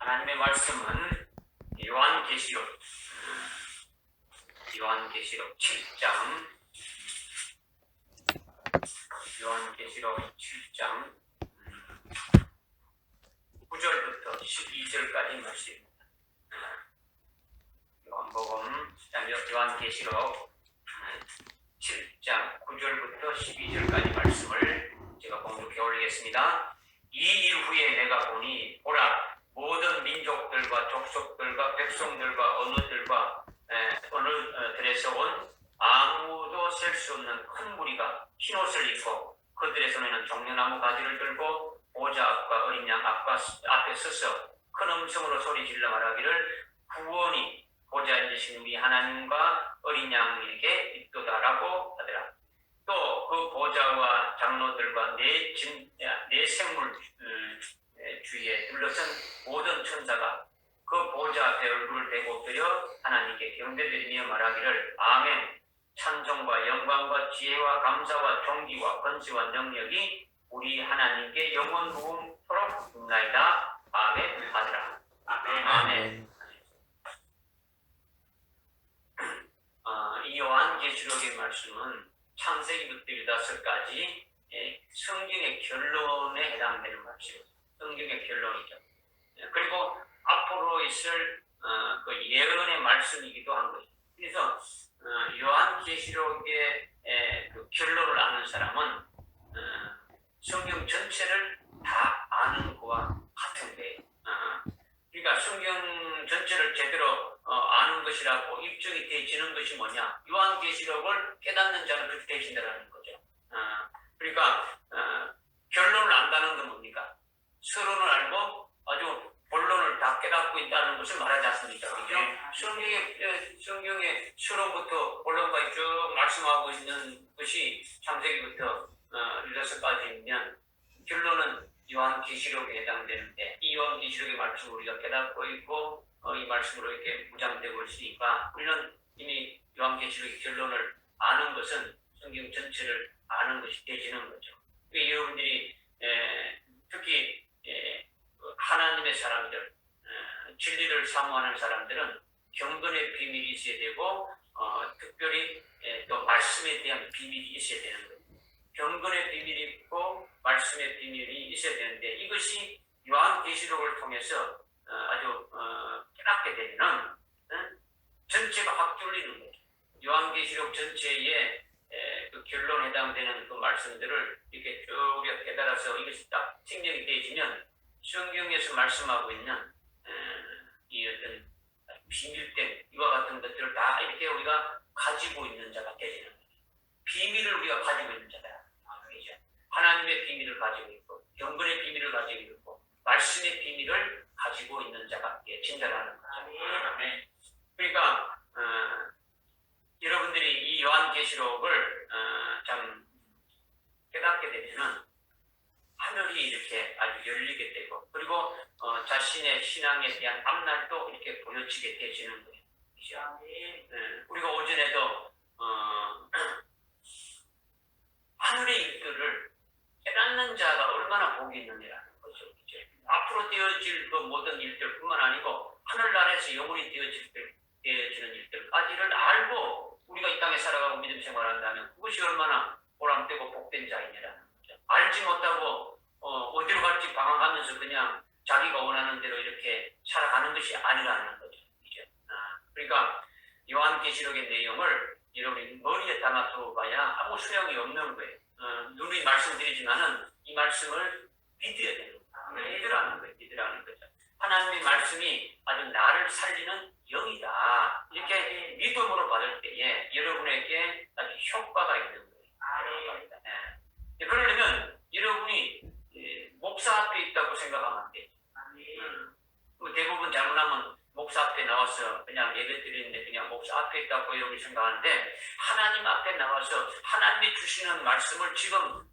하나님의 말씀은 요한계시록 7장 요한계시록 7장 9절부터 12절까지 말씀입니다. 요한계시록 7장 9절부터 12절까지 말씀을 제가 공독해 올리겠습니다. 이 일 후에 내가 보니 보라, 모든 민족들과 족속들과 백성들과 언어들과 언어들에서 온 아무도 셀 수 없는 큰 무리가 흰옷을 입고 그들의 손에는 종려나무 가지를 들고 보좌 앞과 어린 양 앞에 서서 큰 음성으로 소리질러 말하기를 구원이 보좌에 앉으신 우리 하나님과 어린 양에게 있도다라고 하더라. 또 그 보좌와 장로들과 네 생물 주위에 둘러선 모든 천사가 그 보좌 앞에 얼굴을 대고 엎드려 하나님께 경배드리며 말하기를 아멘. 찬송과 영광과 지혜와 감사와 존귀와 권세와 능력이 우리 하나님께 영원무궁토록 있나이다. 아멘 하더라. 아멘. 이 요한계시록의 말씀은 창세기부터 유다서까지 성경의 결론에 해당되는 말씀입니다. 성경의 결론이죠. 그리고 앞으로 있을 그 예언의 말씀이기도 한 거죠. 그래서 요한계시록의 그 결론을 아는 사람은 성경 전체를 다 아는 것과 같은 거예요. 그러니까 성경 전체를 제대로 아는 것이라고 입증이 되어지는 것이 뭐냐? 요한계시록을 깨닫는 자는 그렇게 되어진다는 거죠. 그러니까 결론을 안다는 건 뭡니까? 서론을 알고 아주 본론을 다 깨닫고 있다는 것을 말하지 않습니까? 그죠? 성경의 서론부터 본론까지 쭉 말씀하고 있는 것이 창세기부터 유다서까지면 결론은 요한계시록에 해당되는데 이 요한계시록의 말씀을 우리가 깨닫고 있고 이 말씀으로 이렇게 무장되고 있으니까 우리는 이미 요한계시록의 결론을 아는 것은 성경 전체를 아는 것이 되지는 거죠. 그러니까 여러분들이 특히 하나님의 사람들, 진리를 사모하는 사람들은 경건의 비밀이 있어야 되고 특별히 또 말씀에 대한 비밀이 있어야 되는 거예요. 경건의 비밀이 있고 말씀의 비밀이 있어야 되는데 이것이 요한계시록을 통해서 아주 깨닫게 되면 전체가 확 뚫리는 거죠. 요한계시록 전체의 그 결론에 해당되는 그 말씀들을 이렇게 쭉 깨달아서 이것이 딱 생명이 되어지면 성경에서 말씀하고 있는 이 어떤 비밀된 이와 같은 것들을 다 이렇게 우리가 가지고 있는 자가 되지는 거죠. 비밀을 우리가 가지고 있는 자다. 그죠? 하나님의 비밀을 가지고 있고 경건의 비밀을 가지고 있고 말씀의 비밀을 가지고 있는 자가 되어진다는 거죠. 아멘. 그러니까 여러분들이 이 요한계시록을 참 깨닫게 되면은 하늘이 이렇게 아주 열리게 되고 그리고 자신의 신앙에 대한 앞날도 이렇게 보여지게 되지는 거예요. 그렇죠? 우리가 오전에도 하늘의 일들을 깨닫는 자가 얼마나 복이 있느냐라는 거죠. 그렇죠? 앞으로 되어질 그 모든 일들뿐만 아니고 하늘나라에서 영원히 되어지는 일들까지를 알고 우리가 이 땅에 살아가고 믿음 생활한다면 그것이 얼마나 보람되고 복된 자이냐라는 거죠. 알지 못하고 어디로 갈지 방황하면서 그냥 자기가 원하는 대로 이렇게 살아가는 것이 아니라는 거죠. 그러니까 요한계시록의 내용을 여러분이 머리에 담아두어 봐야 아무 소용이 없는 거예요. 누누이 말씀드리지만은 이 말씀을 믿어야 되는 거예요. 믿으라는 거죠. 하나님의 말씀이 아주 나를 살리는 영이다. 이렇게 믿음으로 받을 때에 여러분에게 아주 효과가 있는 거예요. 그러려면 여러분이 목사 앞에 있다고 생각하면 안 돼요. 대부분 잘못하면 목사 앞에 나와서 그냥 예배 드리는데 그냥 목사 앞에 있다고 이렇게 생각하는데 하나님 앞에 나와서 하나님이 주시는 말씀을 지금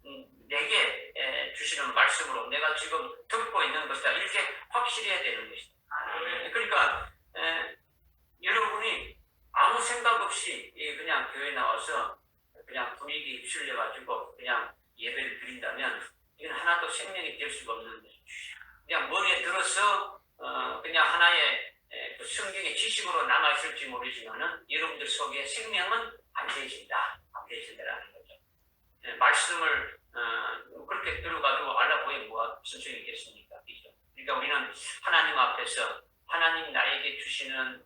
내게 주시는 말씀으로 내가 지금 듣고 있는 것이다. 이렇게 확실해야 되는 것이다. 그러니까 여러분이 아무 생각 없이 그냥 교회 나와서 그냥 분위기 휩쓸려가지고 그냥 예배를 드린다면 이건 하나도 생명이 될 수가 없는 거예요. 그냥 머리에 들어서 그냥 하나의 그 성경의 지식으로 남아있을지 모르지만은 여러분들 속에 생명은 안 되어진다라는 거죠. 말씀을 그렇게 들어가도 알아보니 무슨 소용이 있겠습니까? 그죠? 그러니까 우리는 하나님 앞에서 하나님 나에게 주시는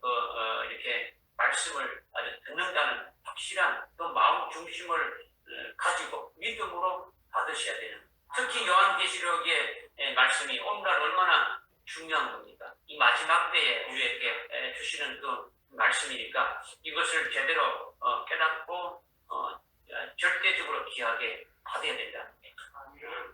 이렇게 말씀을 아주 듣는다는 확실한 그 마음 중심을 가지고 믿음으로 받으셔야 되는. 특히 요한계시록의 말씀이 오늘날 얼마나 중요한 겁니까? 이 마지막 때에 우리에게 주시는 그 말씀이니까 이것을 제대로 깨닫고 절대적으로 귀하게 받아야 된다는 거예요.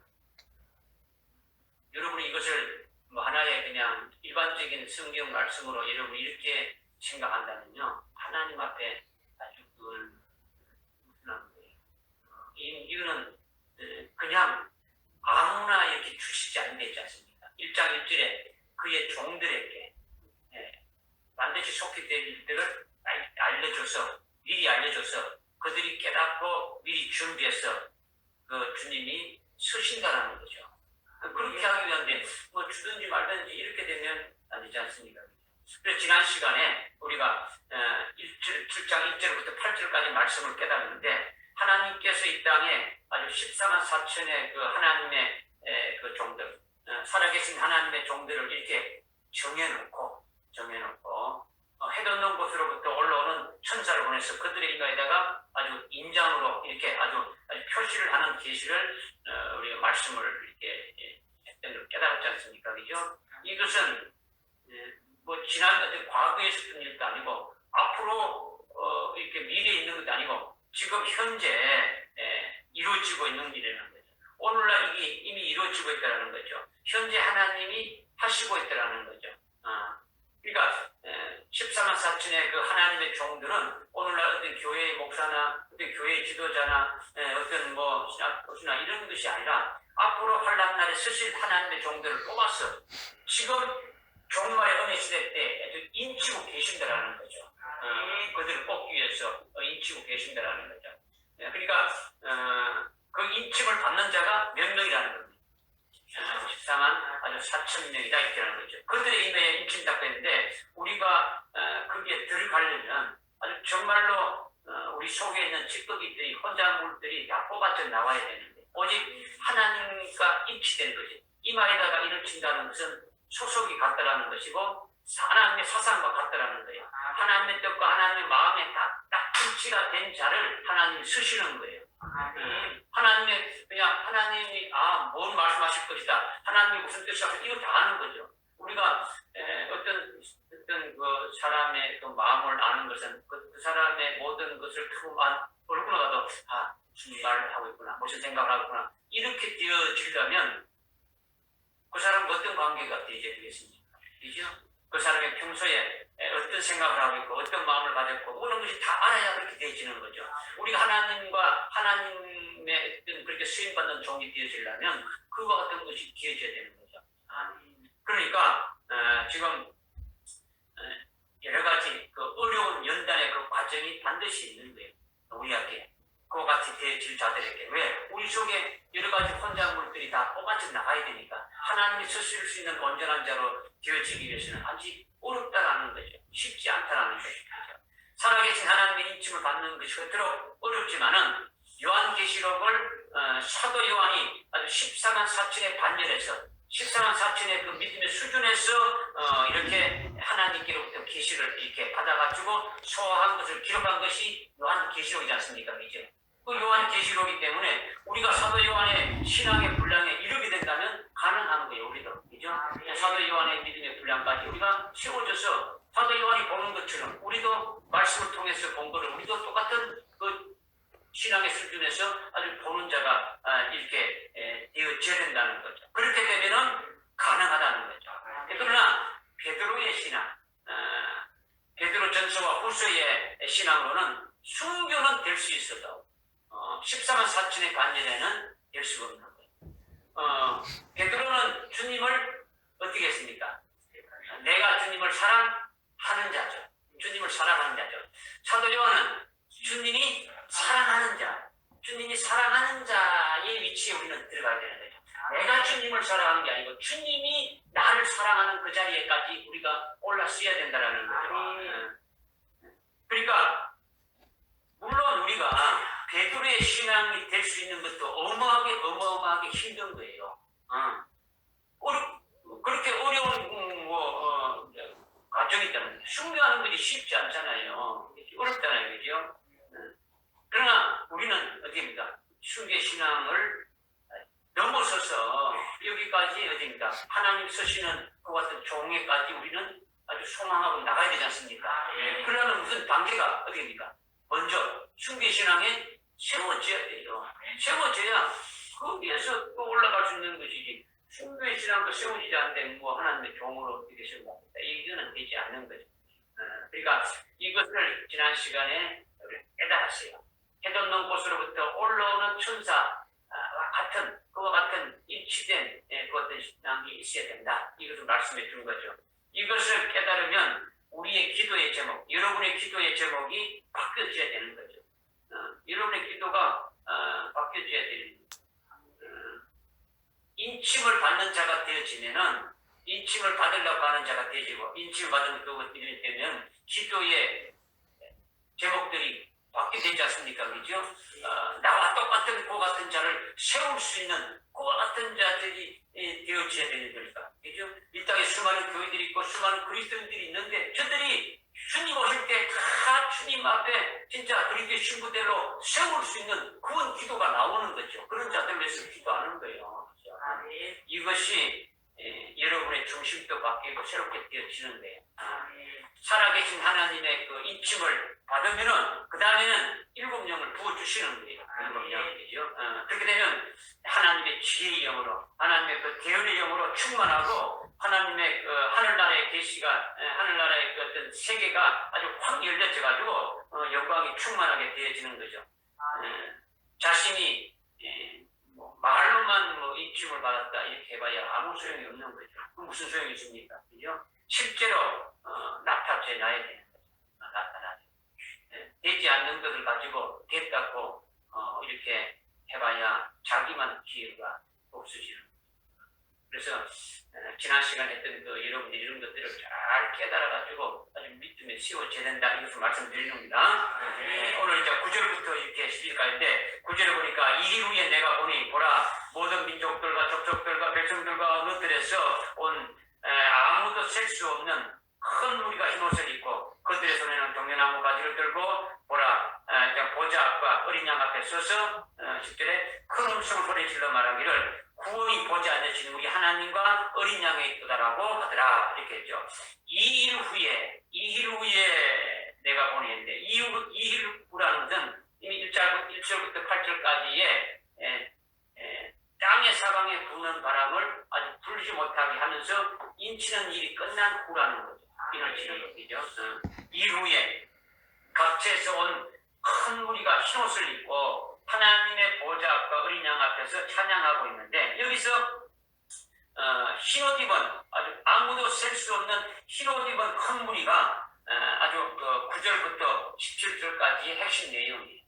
여러분이 이것을 하나의 그냥 일반적인 성경 말씀으로 여러분이 이렇게 생각한다면요, 하나님 앞에 아주 무슨한 거예요. 이거는 그냥 아무나 이렇게 주시지 않지 않습니까? 1장 1절에 그의 종들에게 반드시 속히 될 일들을 미리 알려줘서 그들이 깨닫고 미리 준비해서 그 주님이 서신다라는 거죠. 그렇게 하기 위한데 뭐 주든지 말든지 이렇게 되면 안 되지 않습니까? 그래서 지난 시간에 우리가 7장 1절부터 8절까지 말씀을 깨달았는데 하나님께서 이 땅에 아주 14만 4천의 그 하나님의 그 종들, 살아계신 하나님의 종들을 이렇게 정해놓고 해돋는 곳으로부터 올라오는 천사를 보내서 그들의 인가에다가 아주 인장으로 이렇게 아주 표시를 하는 계시를 우리가 말씀을 이렇게 했던 걸 깨달았지 않습니까? 그죠? 이것은 뭐 지난 과거에 있었던 일도 아니고 앞으로 이렇게 미래에 있는 것도 아니고 지금 현재 이루어지고 있는 일이라는 거죠. 오늘날 이게 이미 이루어지고 있다는 거죠. 현재 하나님이 하시고 있다는 거죠. 그러니까 14만 4천의 그 하나님의 종들은 오늘날 어떤 교회의 목사나 어떤 교회의 지도자나 어떤 뭐 신학교나 이런 것이 아니라 앞으로 환란날에 서실 하나님의 종들을 뽑아서 지금 종말의 은혜 시대 때 인치고 계신다라는 거죠. 그들을 뽑기 위해서 인치고 계신다라는 거죠. 그러니까 그 인침을 받는 자가 몇 명이라는 겁니다. 14만 아주 4천 명이다 이렇게라는 거죠. 그들의 임에 인침받고 있는데 우리가 거기에 들어가려면 아주 정말로 우리 속에 있는 찌꺼기들이 혼자물들이 다 뽑아져 나와야 되는데 오직 하나님과 입치된 거지. 이마에다가 이를 친다는 것은 소속이 같다라는 것이고 하나님의 사상과 같다라는 거예요. 하나님의 뜻과 하나님의 마음에 딱 일치가 된 자를 하나님이 쓰시는 거예요. 하나님의 그냥 하나님이 뭔 말씀하실 것이다. 하나님이 무슨 뜻이야? 이거 다 아는 거죠. 우리가 어떤 그 사람의 그 마음을 아는 것은 그 사람의 모든 것을 얼굴 가도 무슨 말을 하고 있구나, 무슨 생각을 하고 있구나 이렇게 되어지려면 그 사람은 어떤 관계가 되어지겠습니까? 그죠? 그 사람이 평소에 어떤 생각을 하고 있고 어떤 마음을 가졌고 그런 것이 다 알아야 그렇게 되어지는 거죠. 우리가 하나님과 하나님의 어떤 그렇게 수임받는 종이 되어지려면 그와 같은 것이 되어져야 되는 거죠. 그러니까 지금 여러 가지 그 어려운 연단의 그 과정이 반드시 있는 거예요. 우리에게 그와 같이 되어질 자들에게. 왜? 우리 속에 여러 가지 혼자물들이 다 뽑아져 나가야 되니까 하나님이 쓰실 수 있는 온전한 자로 되어지기 위해서는 아직 어렵다라는 거죠. 쉽지 않다라는 것이죠. 살아계신 하나님의 인침을 받는 것이 그토록 어렵지만은 요한계시록을 사도 요한이 아주 14만 4천의 반열에서 14만 4천의 그 믿음의 수준에서 이렇게 하나님께로부터 계시를 이렇게 받아가지고 소화한 것을 기록한 것이 요한계시록이지 않습니까? 그죠? 그 요한계시록이기 때문에 우리가 사도 요한의 신앙의 분량에 이르게 된다면 가능한 거예요, 우리도. 그죠? 사도 요한의 믿음의 분량까지 우리가 세워져서 사도 요한이 보는 것처럼 우리도 말씀을 통해서 본 거를 우리도 똑같은 그 신앙의 수준에서 아주 보는 자가 이렇게 되어져야 된다는 거죠. 그렇게 되면은 가능하다는 거죠. 그러나 베드로의 신앙, 베드로 전서와 후서의 신앙으로는 순교는 될 수 있어도 14만 4천의 반열에는 될 수가 없는 거예요. 베드로는 주님을 어떻게 했습니까? 내가 주님을 사랑하는 자죠. 주님을 사랑하는 자죠. 사도 요한은 주님이 사랑하는 자, 주님이 사랑하는 자의 위치에 우리는 들어가야 되는 거죠. 내가 주님을 사랑하는 게 아니고 주님이 나를 사랑하는 그 자리에까지 때까지 우리가 올랐어야 된다라는 거죠. 그러니까 물론 우리가 베드로의 신앙이 될 수 있는 것도 어마어마하게 힘든 거예요. 그렇게 어려운 과정이 때문에 숭배하는 것이 쉽지 않잖아요. 어렵잖아요, 그죠? 그러나 우리는 어디입니까? 숭배 신앙을 넘어서서 여기까지 어디입니까? 하나님 쓰시는 그 같은 종에까지 우리는 아주 소망하고 나가야 되지 않습니까? 그러면 무슨 단계가 어디입니까? 먼저 숭배 신앙에 세워져야 돼요. 세워져야 거기에서 또 올라갈 수 있는 것이지. 숭배 신앙도 세워지지 않는데 하나님의 종으로 어떻게 세워갑니까? 이거는 되지 않는 거죠. 그러니까 이것을 지난 시간에 깨달았어요. 해돋 넘 곳으로부터 올라오는 천사와 같은 그와 같은 일치된 그 어떤 신앙이 있어야 된다. 이것을 말씀해 준 거죠. 이것을 깨달으면 우리의 기도의 제목, 여러분의 기도의 제목이 바뀌어져야 되는 거죠. 여러분의 기도가 바뀌어져야 되는 인침을 받는 자가 되어지면은 인침을 받으려고 하는 자가 되어지고 인침을 받은 그것들이 되면 기도의 제목들이 바뀌게 되지 않습니까? 그죠? 나와 똑같은 그 같은 자를 세울 수 있는 그와 같은 자들이 되어져야 되는 거니까. 그죠? 이 땅에 수많은 교회들이 있고 수많은 그리스도인들이 있는데 저들이 주님 오실 때 다 주님 앞에 진짜 그리스도의 신부대로 세울 수 있는 그런 기도가 나오는 거죠. 그런 자들 위해서 기도하는 거예요. 이것이 여러분의 중심도 바뀌고 새롭게 되어지는 거예요. 살아계신 하나님의 그 인침을 받으면은 그 다음에는 일곱 영을 부어주시는 거예요. 일곱 영이죠. 그렇게 되면 하나님의 지혜의 영으로, 하나님의 그 대언의 영으로 충만하고 하나님의 그 하늘나라의 계시가, 하늘나라의 그 어떤 세계가 아주 확 열려져가지고 영광이 충만하게 되어지는 거죠. 자신이 말로만 인침을 받았다 이렇게 해봐야 아무 소용이 없는 거죠. 그럼 무슨 소용이 있습니까? 그죠? 실제로 나타져 놔야 되는 거죠. 나타나죠. 되지 않는 것을 가지고 됐다고 이렇게 해봐야 자기만 기회가 없어지는 거죠. 그래서 지난 시간에 했던 그 여러분들이 이런 것들을 잘 깨달아가지고 아주 믿음에 세워져야 된다 이것을 말씀드리는 겁니다. 오늘 이제 9절부터 이렇게 11절까지인데 9절에 보니까 이 일 후에 내가 보니 보라 모든 민족들과 족속들과 백성들과 어느 들에서 온 아무도 셀 수 없는 큰 무리가 흰옷을 입고 그들의 손에는 동료나무 가지를 들고 보라 보좌 앞과 어린 양 앞에 서서 10절에 큰 음성을 소리 질러 말하기를 구원이 보지 않으신 우리 하나님과 어린 양에 있다라고 하더라 이렇게 했죠. 이 일 후에 내가 보니 했는데 이 일 후라는 것은 이미 1절부터 8절까지의 땅의 사방에 부는 바람을 아주 불지 못하게 하면서 인치는 일이 끝난 후라는 거죠. 인을 치는 것이죠. 이 후에 각지에서 온 큰 무리가 흰옷을 입고 하나님의 보좌 앞과 어린 양 앞에서 찬양하고 있는데 여기서 흰옷 입은 아주 아무도 셀 수 없는 흰옷 입은 큰 무리가 아주 그 9절부터 17절까지의 핵심 내용이에요.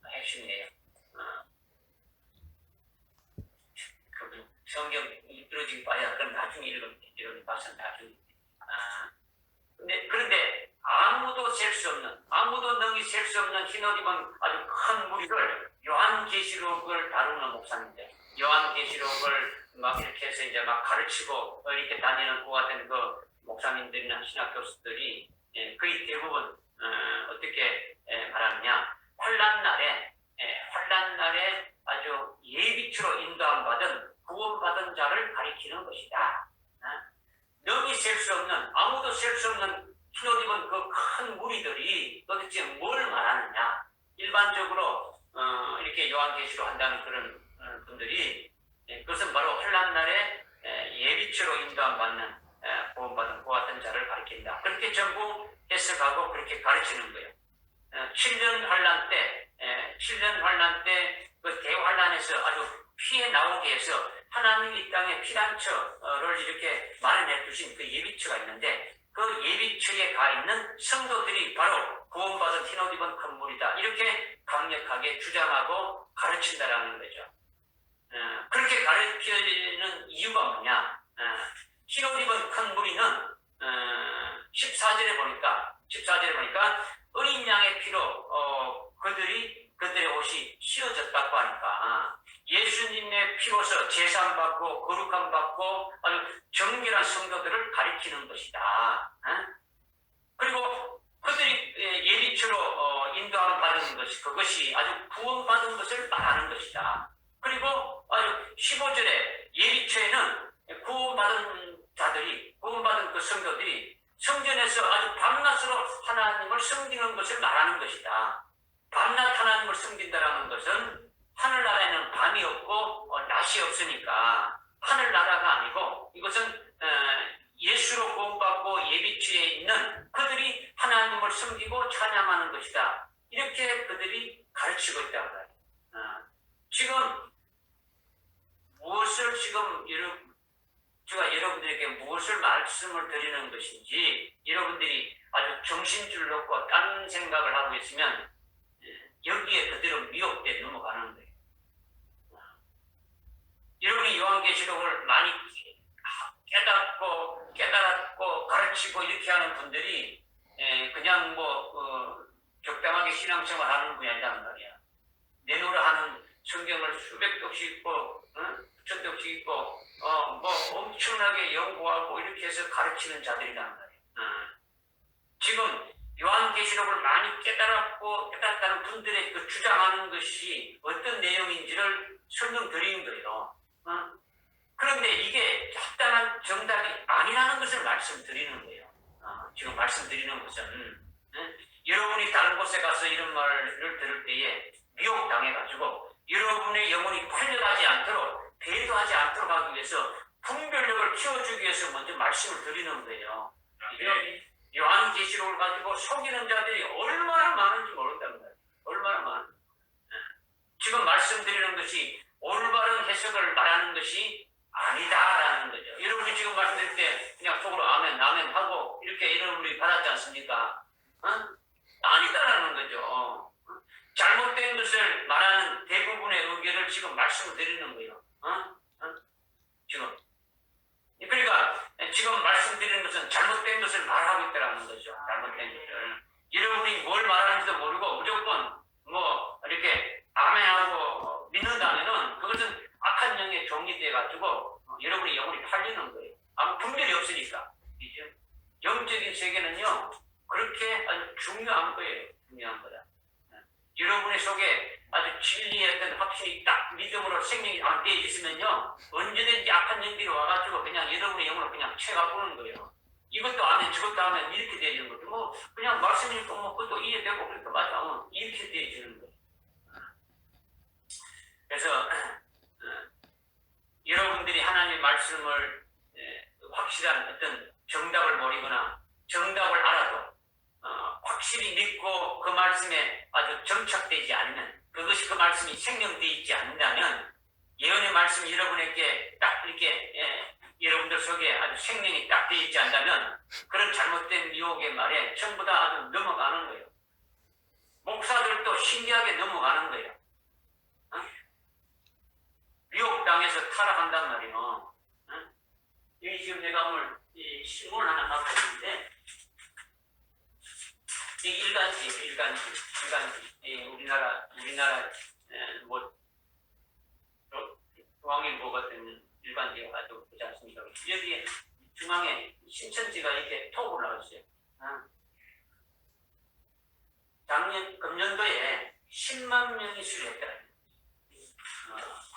핵심 내용. 그 성경 이끌어지기 봐야 그럼 나중에 읽으면 봐서 나중에. 그런데 아무도 셀 수 없는, 아무도 능히 셀 수 없는 흰옷 입은 아주 큰 무리를 요한계시록을 다루는 목사님들, 요한계시록을 막 이렇게 해서 이제 막 가르치고 이렇게 다니는 그 같은 그 목사님들이나 신학 교수들이 거의 대부분 어떻게 말하느냐, 환란 날에 아주 예비추로 인도함 받은 구원받은 자를 가리키는 것이다. 능히 셀 수 없는, 아무도 셀 수 없는 흰옷 입은 그 큰 무리들이 도대체 뭘 말하느냐. 일반적으로 이렇게 요한계시로 한다는 그런 분들이 그것은 바로 환난 날에 예비처로 인도함 받는 구원받은 그 같은 자를 가리킨다. 그렇게 전부 해석하고 그렇게 가르치는 거예요. 7년 환난 때 그 대환난에서 아주 피해 나오게 해서 하나님이 이 땅에 피난처를 이렇게 마련해 두신 그 예비처가 있는데 그 예비처에 가 있는 성도들이 바로 구원받은 흰옷 입은 큰 무리다. 이렇게 강력하게 주장하고 가르친다라는 거죠. 그렇게 가르치는 이유가 뭐냐? 흰옷 입은 큰 무리는 없다. 14절에 보니까 어린 양의 피로 그들의 옷이 씌워졌다고 하니까 예수님의 피로서 제사함받고 거룩함받고 아주 정결한 성도들을 가리키는 것이다. 그리고 그들이 예비처로 인도함 받은 것, 그것이 아주 구원받은 것을 말하는 것이다. 그리고 아주 15절에 예비처에는 구원받은 자들이, 구원받은 그 성도들이 성전에서 아주 밤낮으로 하나님을 섬기는 것을 말하는 것이다. 밤낮 하나님을 섬긴다라는 것은 하늘나라에는 밤이 없고 낮이 없으니까 하늘나라가 아니고 이것은 예수로 구원받고 예비처에 있는 그들이 하나님을 섬기고 찬양하는 것이다. 이렇게 그들이 가르치고 있다고 해요. 지금 무엇을 제가 여러분들에게 무엇을 말씀을 드리는 것인지 여러분들이 아주 정신줄 놓고 딴 생각을 하고 있으면 여기에 그대로 미혹돼 넘어가는 거예요. 여러분이 요한계시록을 많이 깨달았고 가르치고 이렇게 하는 분들이 그냥 적당하게 신앙생활 하는 분이 아니란 말이야. 내노라 하는 성경을 수백 독씩 읽고 수천 독씩 읽고 엄청나게 연구하고 이렇게 해서 가르치는 자들이란 말이야. 지금 요한계시록을 많이 깨달았다는 분들의 그 주장하는 것이 어떤 내용인지를 설명드리는 거예요. 그런데 이게 합당한 정답이 아니라는 것을 말씀드리는 거예요. 지금 말씀드리는 것은 여러분이 다른 곳에 가서 이런 말을 들을 때에 미혹당해가지고 여러분의 영혼이 팔려가지 않도록 배도하지 않도록 하기 위해서 분별력을 키워주기 위해서 먼저 말씀을 드리는 거예요. 요한계시록을 가지고 속이는 자들이 얼마나 많은지 모른다는 거예요. 얼마나 많은. 지금 말씀드리는 것이 올바른 해석을 말하는 것이 아니다라는 거죠. 여러분이 지금 말씀드릴 때 그냥 속으로 아멘 하고 이렇게 여러분이 받았지 않습니까? 아니다라는 거죠. 잘못된 것을 말하는 대부분의 의견을 지금 말씀을 드리는 거예요. 지금. 그러니까 지금 말씀드리는 것은 잘못된 것을 말하고 있다는 거죠. 잘못된 것을. 여러분이 뭘 말하는지도 모르고 무조건 이렇게 아멘하고 믿는다면은 그것은 악한 영의 종이 돼가지고 여러분의 영혼이 팔리는 거예요. 아무 분별이 없으니까. 영적인 세계는요 그렇게 아주 중요한 거예요. 중요한 거다. 여러분의 속에 아주 진리에 대한 확신이 딱 믿음으로 생명이 안 되어 있으면요 언제든지 악한 영들이 와가지고 그냥 여러분의 영혼을 그냥 채가보는 거예요. 이것도 아멘 저것도 아멘 이렇게 되어지는 것도 그냥 말씀이니까 그것도 이해되고 그러니까 맞아 이렇게 되어지는 거예요. 그래서 여러분들이 하나님의 말씀을 확실한 어떤 정답을 모르거나 정답을 알아도 확실히 믿고 그 말씀에 아주 정착되지 않으면 그것이 그 말씀이 생명되어 있지 않는다면 예언의 말씀이 여러분에게 딱 이렇게 여러분들 속에 아주 생명이 딱 되어 있지 않다면 그런 잘못된 미혹의 말에 전부 다 아주 넘어가는 거예요. 목사들도 신기하게 넘어가는 거예요. 미혹당해서 타락한단 말이에요. 여기 지금 내가 오늘 신문을 하나 갖고 있는데 이 일간지 우리나라 중앙일보 같은 일간지가 가지고 보지 않습니까? 여기 중앙에 신천지가 이렇게 톡 올라왔어요. 금년도에 10만 명이 수료했다.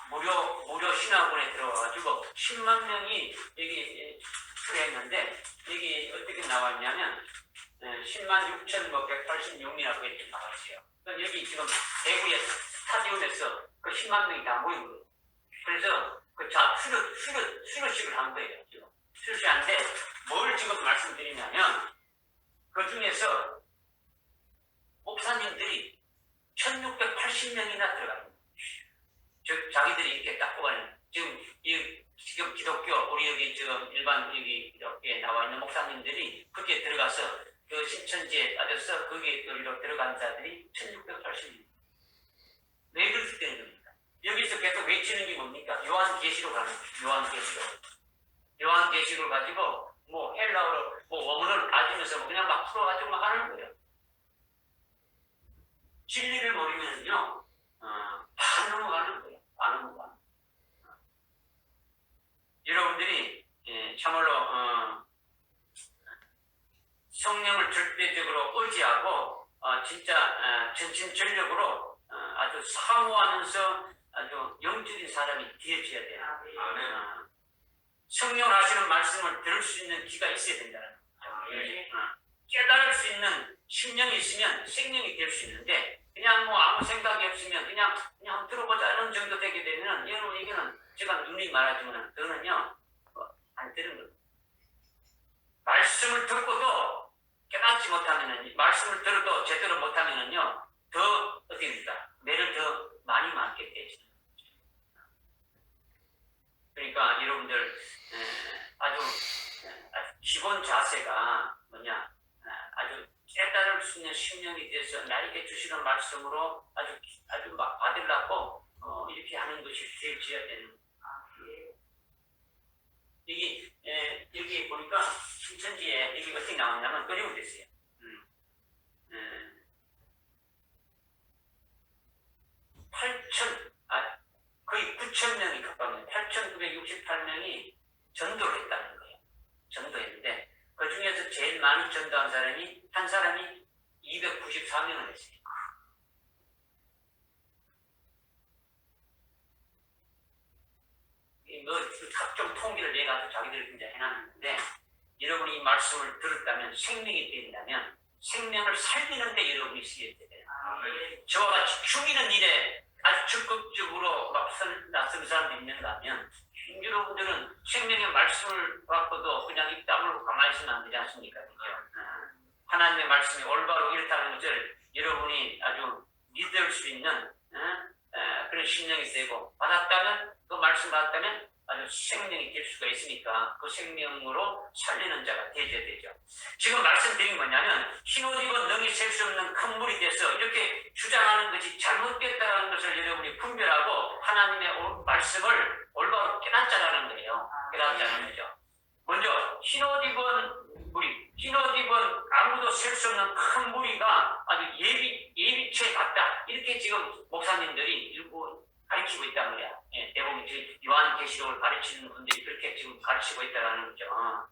무료 신학원에 들어와가지고 10만 명이 여기 수료했는데 여기 어떻게 나왔냐면 10만 6,186명이라고 이렇게 나왔어요. 여기 지금 대구의 스타디움에서 그 10만 명이 다 모인 거예요. 그래서 그 수료식을 한 거예요. 지금 수료식인데 뭘 지금 말씀드리냐면 그 중에서 목사님들이 1,680명이나 들어갑니다. 즉 자기들이 이렇게 딱 뽑아내는 지금 기독교 우리 여기 지금 일반 여기 이렇게 나와 있는 목사님들이 거기에 들어가서 그 신천지에 빠져서 거기에 들어간 자들이 1,680명. 왜 그렇게 되는 겁니까? 여기서 계속 외치는 게 뭡니까? 요한계시록 하는 거예요. 요한계시록을 가지고 헬라어로 원문을 따지면 말씀에서 그냥 막 풀어가지고 막 하는 거예요. 진리를 모르면요, 다 넘어가는 거예요. 다 넘어가는 거예요. 여러분들이 참말로 성령을 절대적으로 의지하고 진짜 전심전력으로 아주 사모하면서 아주 영적인 사람이 되어져야 돼요. 성령 하시는 말씀을 들을 수 있는 귀가 있어야 된다는 거죠. 깨달을 수 있는 심령이 있으면 생명이 될 수 있는데 그냥 뭐 아무 생각이 없으면 그냥 한번 들어보자는 정도 되게 되면 이거는 제가 눈이 말하지만 그거는요 안 되는 거예요. 말씀을 듣고도 깨닫지 못하면은 말씀을 들어도 제대로 못하면은요 더 어떻습니까? 매를 더 많이 맞게 되죠. 그러니까 여러분들 아주 기본 자세가 뭐냐 아주 깨달을 수 있는 심령이 돼서 나에게 주시는 말씀으로 아주 막 받으려고 이렇게 하는 것이 되어져야 되는 여기 보니까 신천지에 여기 어떻게 나오냐면 그림이 됐어요. 거의 9,000명이 가깝네요. 8,968명이 전도를 했다는 거예요. 전도했는데 그 중에서 제일 많이 전도한 사람이 한 사람이 294명을 했어요. 각종 통계를 내가지고 자기들이 이제 해놨는데 여러분이 이 말씀을 들었다면 생명이 된다면 생명을 살리는데 여러분이 쓰여야 돼요. 저와 같이 죽이는 일에 아주 적극적으로 나선 사람도 있는가 하면 여러분들은 생명의 말씀을 받고도 그냥 입 다물고 가만히 있으면 안 되지 않습니까? 그죠? 하나님의 말씀이 올바로 이렇다는 것을 여러분이 아주 믿을 수 있는 그런 심령이 되고 받았다면 그 말씀 받았다면 아주 생명이 될 수가 있으니까 그 생명으로 살리는 자가 되어야 되죠. 지금 말씀드린 뭐냐면 흰옷 입은 능히 셀 수 없는 큰 물이 돼서 이렇게 주장하는 것이 잘못됐다는 것을 여러분이 분별하고 하나님의 말씀을 올바로 깨닫자라는 거예요. 깨닫자는 거죠. 먼저 흰옷 입은 무리, 흰옷 입은 아무도 셀 수 없는 큰 무리가 아주 예비체 같다. 이렇게 지금 목사님들이 일부 가르치고 있단 말이야. 대부분 요한계시록을 가르치는 분들이 그렇게 지금 가르치고 있다는 거죠.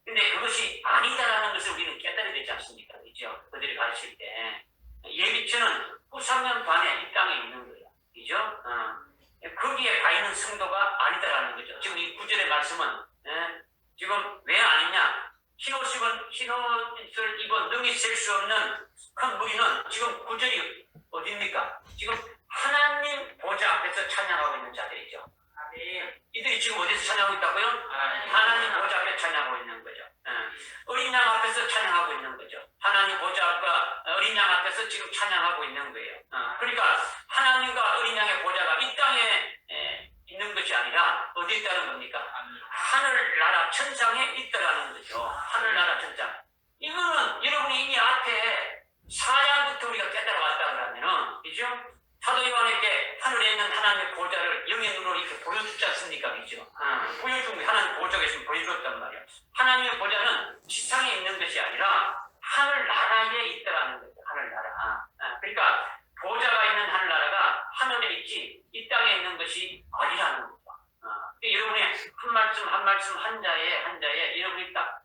근데 그것이 아니다라는 것을 우리는 깨달아야 되지 않습니까? 그죠? 그들이 가르칠 때. 예비체는 후삼년 반에 이 땅에 있는 거야. 그죠? 거기에 가 있는 성도가 아니다라는 거죠. 지금 이 9절의 말씀은, 지금 왜 아니냐? 흰옷을 입은 능히 셀 수 없는 큰 무리는 지금 9절이 어디입니까? 지금 하나님 보좌 앞에서 찬양하고 있는 자들이죠. 이들이 지금 어디서 찬양하고 있다고요? 하나님 보좌 앞에 찬양하고 있는 거죠. 어린 양 앞에서 찬양하고 있는 거죠. 하나님 보좌가 어린 양 앞에서 지금 찬양하고 있는 거예요. 그러니까 하나님과 어린 양의 보좌가 이 땅에 있는 것이 아니라 어디 있다는 겁니까? 하늘나라 천상에 있다라는 거죠. 하늘나라 천상. 이거는 여러분이 이미 앞에 4장부터 우리가 깨달아왔다 그러면은, 그죠? 사도 요한에게 하늘에 있는 하나님의 보좌를 영의 눈으로 이렇게 보여주지 않습니까? 그죠? 보여준 게 하나님 보좌가 있으면 보여줬단 말이야. 하나님의 보좌는 지상에 있는 것이 아니라 하늘나라에 있다라는 거죠. 하늘나라. 그러니까 보좌가 있는 하늘나라가 하늘에 있지 이 땅에 있는 것이 아니라는 거죠. 여러분이 한 말씀 한자에 여러분이 딱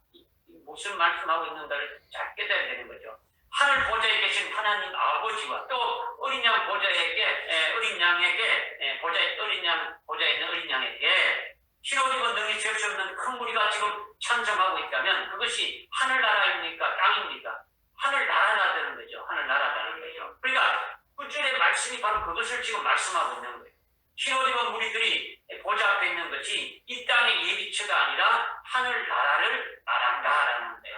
무슨 말씀하고 있는가를 잘 깨달아야 되는 거죠. 하늘 보좌에 계신 하나님 아버지와 또 어린 양 보좌에게 어린 양에게 보좌에 있는 어린 양에게 흰옷 입은 능히 셀 수 없는 큰 무리가 지금 찬성하고 있다면 그것이 하늘나라입니까? 땅입니까? 하늘나라라는 거죠. 하늘나라라는 거죠. 그러니까 9절의 말씀이 바로 그것을 지금 말씀하고 있는 거예요. 흰옷 입은 무리들이 보좌 앞에 있는 것이 이 땅의 예비처가 아니라 하늘나라를 말한다라는 거예요.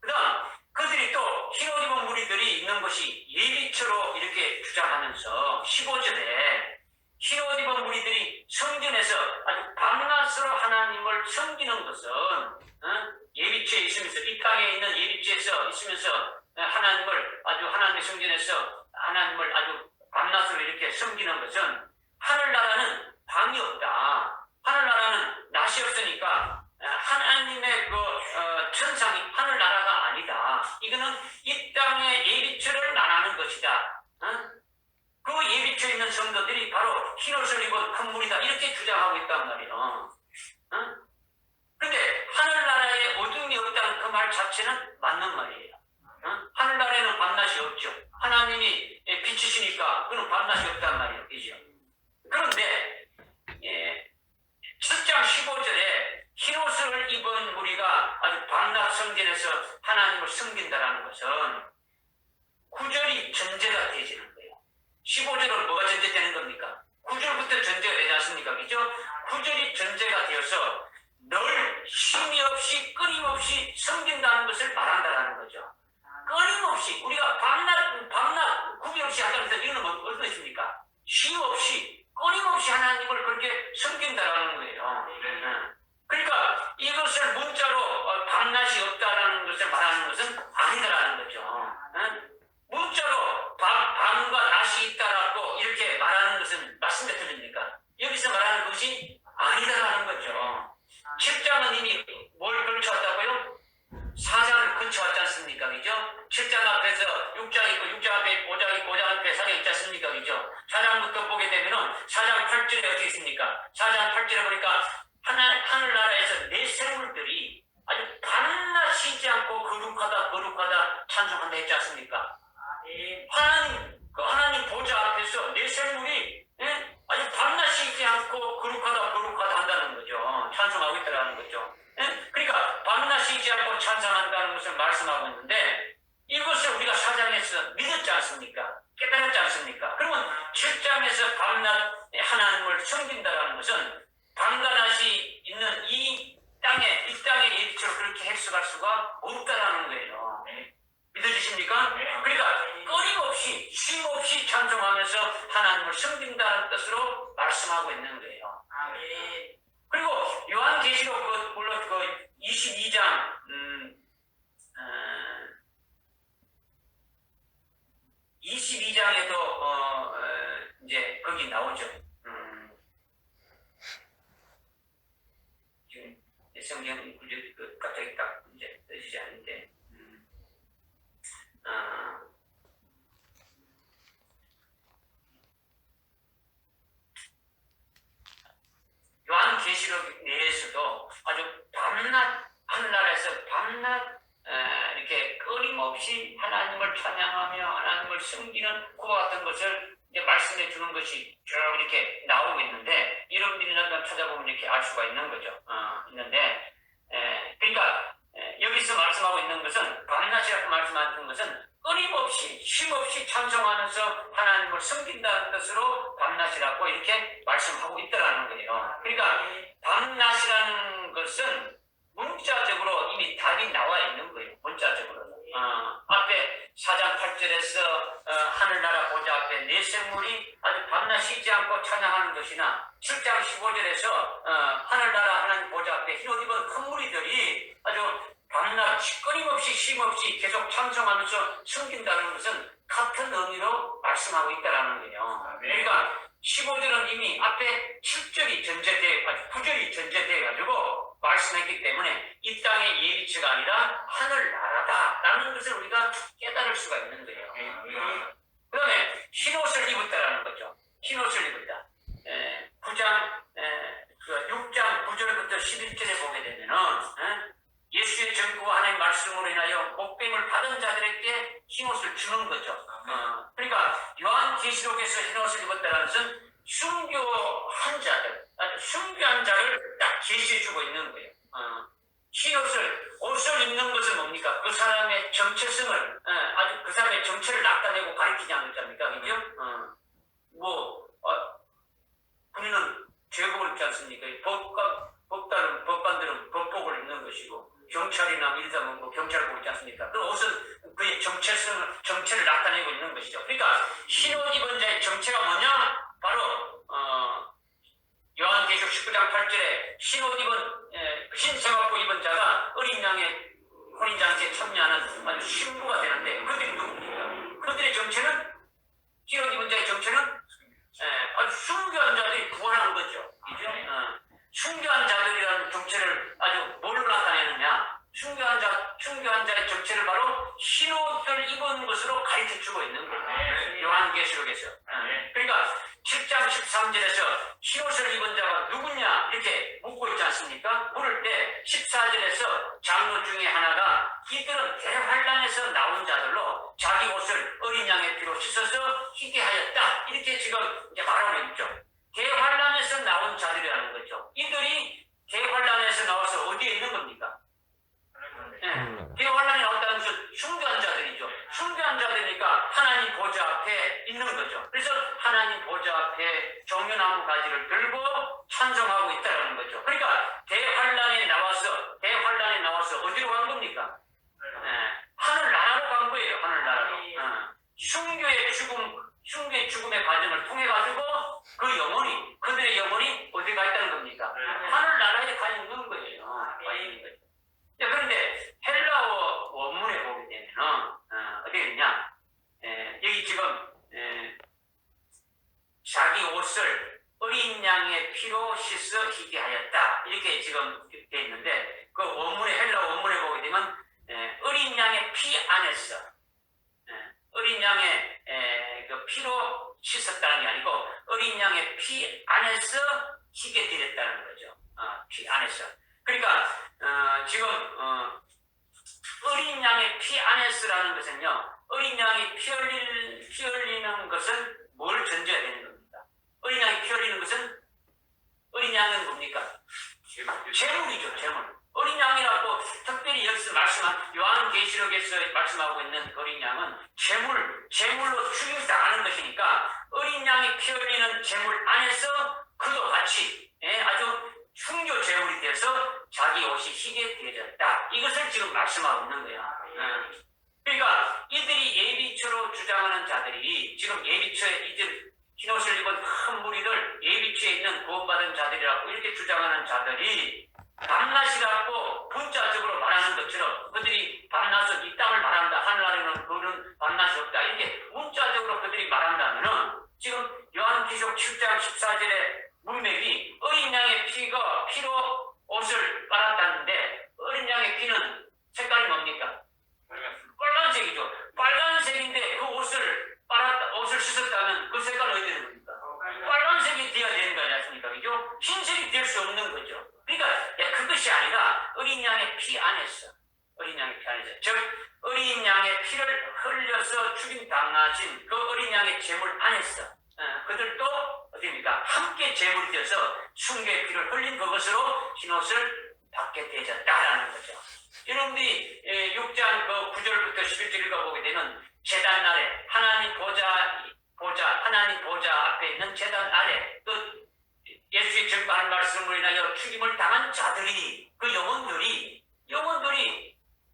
그 다음 그들이 또 흰옷 입은 무리들이 있는 것이 예비처로 이렇게 주장하면서 15절에 흰옷 입은 무리들이 성전에서 아주 밤낮으로 하나님을 섬기는 것은 예비처에 있으면서 이 땅에 있는 예비처에서 있으면서 하나님의 성전에서 하나님을 아주 밤낮으로 이렇게 섬기는 것은 하늘나라는 밤이 없다. 하늘나라는 낮이 없으니까 하나님의 천상이 우리는 이 땅의 예비처를 말하는 것이다. 그 예비처에 있는 성도들이 바로 흰옷을 입은 큰 무리다. 이렇게 주장하고 있단 말이에요. 근데 하늘나라에 어둠이 없다는 그 말 자체는 맞는 말이에요. 하늘나라에는 밤낮이 없죠. 하나님이 빛이시니까 그는 밤낮이 없단 말이에요. 그죠? 그런데 7장 15절에 흰옷을 입은 무리가 아주 밤낮 성전에서 하나님을 섬긴다라는 것은 구절이 전제가 되어지는 거예요. 15절은 뭐가 전제되는 겁니까? 9절부터 전제가 되지 않습니까? 그죠? 9절이 전제가 되어서 늘 쉼이 없이 끊임없이 섬긴다는 것을 말한다는 거죠. 끊임없이 우리가 밤낮 구비 없이 한다는 것은 이거는 어떤 것입니까? 쉼 없이 끊임없이 하나님을 그렇게 섬긴다라는 거예요. 그러니까 이것을 문자로 밤낮이 없다라는 것을 말하는 것은 아니다라는 거죠. 문자로 밤과 낮이 있다라고 이렇게 말하는 것은 맞습니까? 틀립니까? 여기서 말하는 것이 아니다라는 거죠. 7장은 이미 뭘 걸쳐왔다고요? 4장을 걸쳐왔지 않습니까? 그죠? 7장 앞에서 6장 있고 6장 앞에 5장 있고 5장 앞에 4장 있지 않습니까? 그죠? 4장부터 보게 되면은 4장 8절에 어떻게 있습니까? 4장 8절에 보니까 하늘나라에서 내 생물들이 아주 밤낮 쉬지 않고 거룩하다 찬송한다 했지 않습니까? 하나님 보좌 앞에서 내 생물이 아주 밤낮 쉬지 않고 거룩하다 한다는 거죠. 찬송하고 있다는 거죠. 그러니까 밤낮 쉬지 않고 찬송한다는 것을 말씀하고 있는데 이것을 우리가 4장에서 믿었지 않습니까? 깨달았지 않습니까? 그러면 7장에서 밤낮 하나님을 섬긴다는 것은 밤과 낮이 있는 이 땅의 예비처럼 그렇게 해석할 수가 없다라는 거예요. 믿어지십니까? 그러니까 끊임없이 쉼없이 찬송하면서 하나님을 섬긴다는 뜻으로 말씀하고 있는 거예요. 그리고 요한계시록 물론 그 22장 22장에도 이제 거기 나오죠. 지금 성경 갑자기 딱 이제 뜨지지 않는데 요한계시록 내에서도 아주 밤낮 하늘나라에서 밤낮 이렇게 끊임없이 하나님을 찬양하며 하나님을 섬기는 그와 같은 것을 이제 말씀해 주는 것이 쭉 이렇게 나오고 있는데 여러분들이 찾아보면 이렇게 알 수가 있는 거죠. 있는데 그러니까 여기서 말씀하고 있는 것은 밤낮이라고 말씀하는 것은 끊임없이 쉼없이 찬송하면서 하나님을 섬긴다는 뜻으로 밤낮이라고 이렇게 말씀하고 있더라는 거예요. 그러니까 밤낮이라는 것은 문자적으로 이미 답이 나와 있는 거예요. 문자적으로. 앞에 4장 8절에서 하늘나라 보좌 앞에 내 생물이 아주 밤낮 쉬지 않고 찬양하는 것이나 7장 15절에서 하늘나라 하나님 보좌 앞에 흰옷 입은 큰 무리들이 아주 밤낮 끊임없이 쉼없이 계속 찬송하면서 숨긴다는 것은 같은 의미로 말씀하고 있다는 거예요. 그러니까 15절은 이미 앞에 7절이 전제되어 9절이 전제되어가지고 말씀했기 때문에 이 땅의 예비처가 아니라 하늘나라다라는 것을 우리가 깨달을 수가 있는 거예요. 그 다음에 흰옷을 입었다라는 거죠. 흰옷을 입었다. 6장 9절부터 11절에 보게 되면은 예수의 정부와 하나님의 말씀으로 인하여 목뱀을 받은 자들에게 흰옷을 주는 거죠. 그러니까 요한계시록에서 흰옷을 입었다는 것은 순교한 자들, 순교한 자를 딱 계시해주고 있는 거예요. 옷을 입는 것은 뭡니까? 그 사람의 정체성을, 아주 그 사람의 정체를 나타내고 가리키지 않습니까? 그죠? 우리는 제복을 입지 않습니까? 법관들은 법복을 입는 것이고, 경찰이나 민사는 경찰복 있지 않습니까? 그 옷은 그의 정체를 나타내고 있는 것이죠. 그러니까 흰옷 입은 자의 정체가 뭐냐? 바로 요한계시록 19장 8절에 흰옷 입은 흰 세마포 입은 자가 어린 양의 혼인잔치에 참여하는 아주 신부가 되는데 그들이 누굽니까? 그들의 정체는 흰옷 입은 자의 정체는 아주 순교한 자들이 구원하는 거죠. 그죠? 순교한 자들이라는 정체를 아주 뭘로 나타내느냐? 순교한 자의 정체를 바로 흰옷을 입은 것으로 가르쳐 주고 있는 거예요. 요한계시록에서. 그러니까 7장 13절에서 흰옷을 입은 자가 누구냐 이렇게 묻고 있지 않습니까? 물을 때 14절에서 장로 중에 하나가 이들은 대환란에서 나온 자들로 자기 옷을 어린 양의 피로 씻어서 희게 하였다. 이렇게 지금 이제 말하고 있죠. 대환란에서 나온 자들이라는 거죠. 이들이 대환란에서 나와서 어디에 있는 겁니까? 대환란에 나왔다는 것은 숭배한 자들이죠. 숭배한 자들이니까 하나님 보좌 앞에 있는 거죠. 그래서 하나님 보좌 앞에 종려나무 가지를 들고 찬송하고 있다는 거죠. 그러니까 대환란에 나와서 어디로 간 겁니까? 하늘나라로 간 거예요. 하늘나라로. 숭배의 죽음의 과정을 통해 가지고 그들의 영혼이 어디 가 있다는 겁니까? 하늘나라에 가 있는 거예요. 가 있는 거죠. 그런데 헬라어 원문에 보게 되면 어디 있냐? 여기 지금 자기 옷을 어린 양의 피로 씻어 희게 하였다. 이렇게 지금 되어 있는데 그 원문에 헬라어 원문에 보게 되면 어린 양의 피 안에서 어린 양의 그 피로 씻었다는 게 아니고 어린 양의 피 안에서 희게 되었다는 거죠. 피 안에서. 그러니까 지금 어린 양의 피 안에서라는 것은요. 어린 양이 피 흘리는 것은 뭘 전제해야 되는 겁니까? 어린 양이 피 흘리는 것은 어린 양은 뭡니까? 재물이죠. 재물. 어린 양이라고 특별히 여기서 말씀한 요한계시록에서 말씀하고 있는 어린 양은 재물로 죽임당하는 것이니까 어린 양이 피 흘리는 재물 안에서 그도 같이 아주 흉교 재물이 돼서 자기 옷이 희게 되어졌다. 이것을 지금 말씀하고 있는 거예요. 그러니까 이들이 예비처로 주장하는 자들이 지금 예비처에 이들 흰옷을 입은 큰 무리들 예비처에 있는 구원받은 자들이라고 이렇게 주장하는 자들이 밤낮이라고 문자적으로 말하는 것처럼 그들이 밤낮은 이 땅을 말한다. 하늘나라에는 그는 밤낮이 없다. 이렇게 문자적으로 그들이 말한다면은 지금 요한계시록 7장 14절에 문맥이 어린 양의 피로 옷을 빨았다는데 어린 양의 피는 색깔이 뭡니까? 빨간색이죠. 빨간색인데 그 옷을 씻었다면 그 색깔은 어디 되는 겁니까? 빨간색이 되어야 되는 거 아니겠습니까? 그죠? 흰색이 될 수 없는 거죠. 그러니까 그것이 아니라 어린 양의 피 안에서 즉 어린 양의 피를 흘려서 죽임당하신 그 어린 양의 제물 안에서 그들도 어디입니까? 함께 제물이 되어서 숭배의 피를 흘린 그것으로 흰옷을 받게 되어졌다라는 거죠. 여러분들이 6장 9절부터 11절 읽어보게 되면 제단 아래 하나님 보좌 앞에 있는 제단 아래 또 예수의 증거하는 말씀으로 인하여 죽임을 당한 자들이 그 영혼들이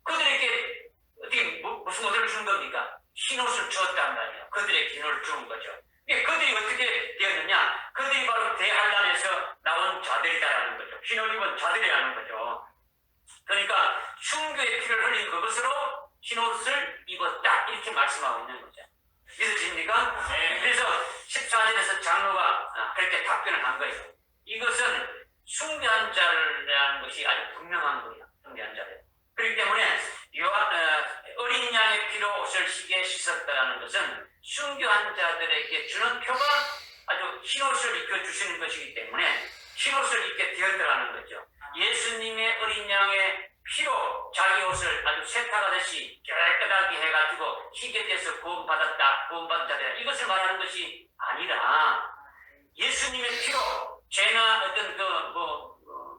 그들에게 어떻게 무슨 옷을 준 겁니까? 흰옷을 주었단 말이에요. 그들에게 흰옷을 준 거죠. 그들이 어떻게 되었느냐? 그들이 바로 대환란에서 나온 자들이다라는 거죠. 흰옷 입은 자들이라는 거죠. 그러니까 흉교의 피를 흘린 그것으로 흰옷을 입었다 이렇게 말씀하고 있는 거죠. 믿으십니까? 그래서 14절에서 장로가 그렇게 답변을 한 거예요. 이것은 숭배한 자라는 것이 아주 분명한 거예요. 숭배한 자들. 그렇기 때문에 어린 양의 피로 옷을 희게 씻었다는 것은 숭배한 자들에게 주는 표가 아주 흰옷을 입혀주시는 것이기 때문에 흰옷을 입게 되었다는 거죠. 예수님의 어린 양의 피로 자기 옷을 아주 세탁하듯이 깨끗하게 해가지고 희게 돼서 구원받은 자들 이것을 말하는 것이 아니라 예수님의 피로 죄나 어떤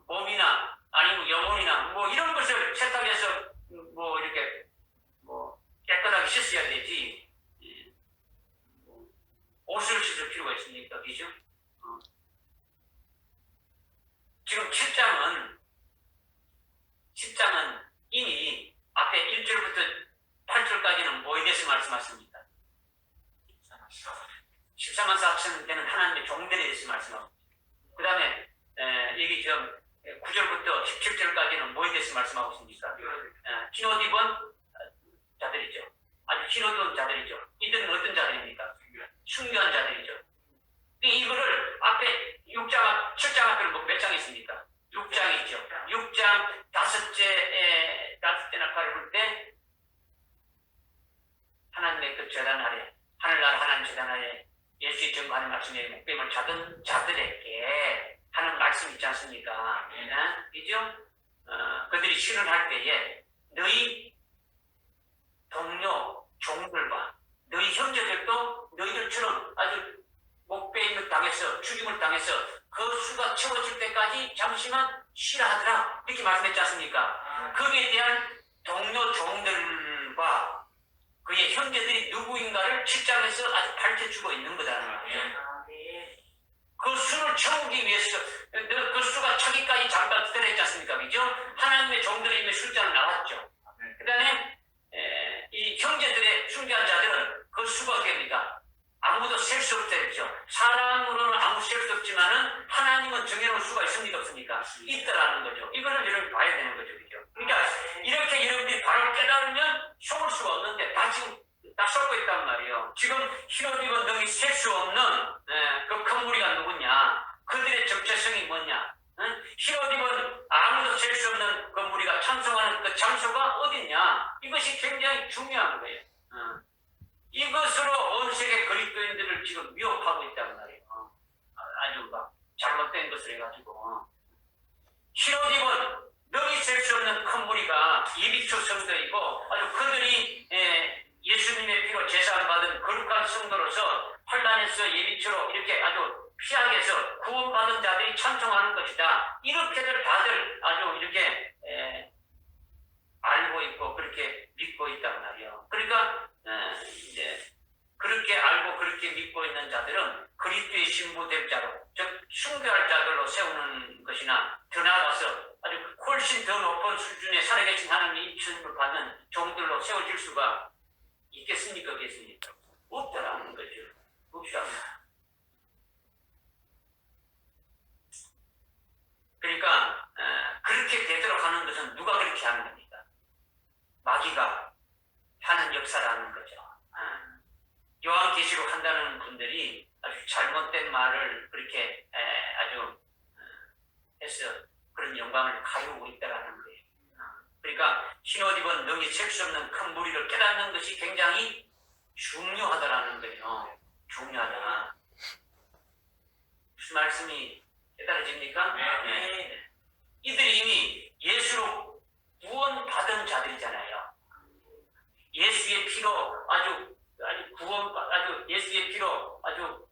몸이나 아니면 영혼이나 이런 것을 세탁해서 이렇게 깨끗하게 씻어야 되지 옷을 씻을 필요가 있습니까? 그죠? 지금 10장은 이미 앞에 1절부터 8절까지는 뭐에 대해서 말씀하십니까? 14만 4천 되는 하나님의 종들에 대해서 말씀하고 그 다음에 여기 좀 9절부터 17절까지는 뭐에 대해서 말씀하고 있습니까? 흰옷 입은 자들이죠. 아주 흰옷 입은 자들이죠. 이들은 어떤 자들입니까? 숭배한 자들이죠. 이거를 앞에 6장, 7장 앞에는 몇 장 있습니까? 6장이 있죠. 6장 다섯째 낙타를 볼 때 전반의 말씀에 목뱀을 잡은 자들에게 하는 말씀 있지 않습니까? 그죠? 그들이 실현할 때에 너희 동료, 종들과 너희 형제들도 너희들처럼 아주 목배임을 당해서 죽임을 당해서 그 수가 채워질 때까지 잠시만 쉬라 하더라 이렇게 말씀했지 않습니까? 거기에 대한 동료 종들과 그의 형제들이 누구인가를 7장에서 아주 밝혀주고 있는 거다는 말이에요. 그 수를 채우기 위해서 그 수가 차기까지 잠깐 기다렸지 않습니까? 그죠? 하나님의 종들의 이미 숫자는 나왔죠. 그 다음에 이 형제들의 순교한 자들은 그 수가 어떻게 됩니까? 아무도 셀 수 없다 했죠. 사람으로는 아무 셀 수 없지만은 하나님은 정해놓은 수가 있습니까? 없습니까? 있다라는 거죠. 이거는 여러분이 봐야 되는 거죠. 그죠? 그러니까 이렇게 여러분들이 바로 깨달으면 속을 수가 없는데 다 지금 다 썩고 있단 말이에요. 지금 흰옷 입은 등이 셀 수 없는 그 큰 무리가 누구냐? 그들의 정체성이 뭐냐? 흰옷 입은 아무도 셀 수 없는 그 무리가 찬송하는 그 장소가 어디냐? 이것이 굉장히 중요한 거예요. 이것으로 온 세계 그리스도인들을 지금 미혹하고 있단 말이에요. 아주 막 잘못된 것을 해가지고 흰옷 입은 능히 셀 수 없는 큰 무리가 예비초 성도이고 아주 그들이 예수님의 피로 제사받은 거룩한 성도로서 환란에서 예비초로 이렇게 아주 피하게 해서 구원받은 자들이 찬송하는 것이다. 이렇게들 다들 아주 이렇게 알고 있고 그렇게 믿고 있단 말이에요. 그러니까 이제 그렇게 알고 그렇게 믿고 있는 자들은 그리스도의 신부될 자로 즉 순교할 자들로 세우는 것이나 더 나아가서 아주 훨씬 더 높은 수준의 살아계신 하나님의 인천을 받는 종들로 세워질 수가 있겠습니까? 없겠습니까? 없다라는 거죠. 없다. 그러니까 그렇게 되도록 하는 것은 누가 그렇게 하는 겁니까? 마귀가 하는 역사라는 거죠. 요한계시록 한다는 분들이 아주 잘못된 말을 그렇게 아주 해서 그런 영광을 가지고 있다라는 거예요. 그러니까 흰옷 입은 능히 셀 수 없는 큰 무리를 깨닫는 것이 굉장히 중요하다라는 거예요. 중요하다. 무슨 말씀이 깨달아집니까? 네. 이들이 이미 예수로 구원받은 자들이잖아요. 예수의 피로 아주 예수의 피로 아주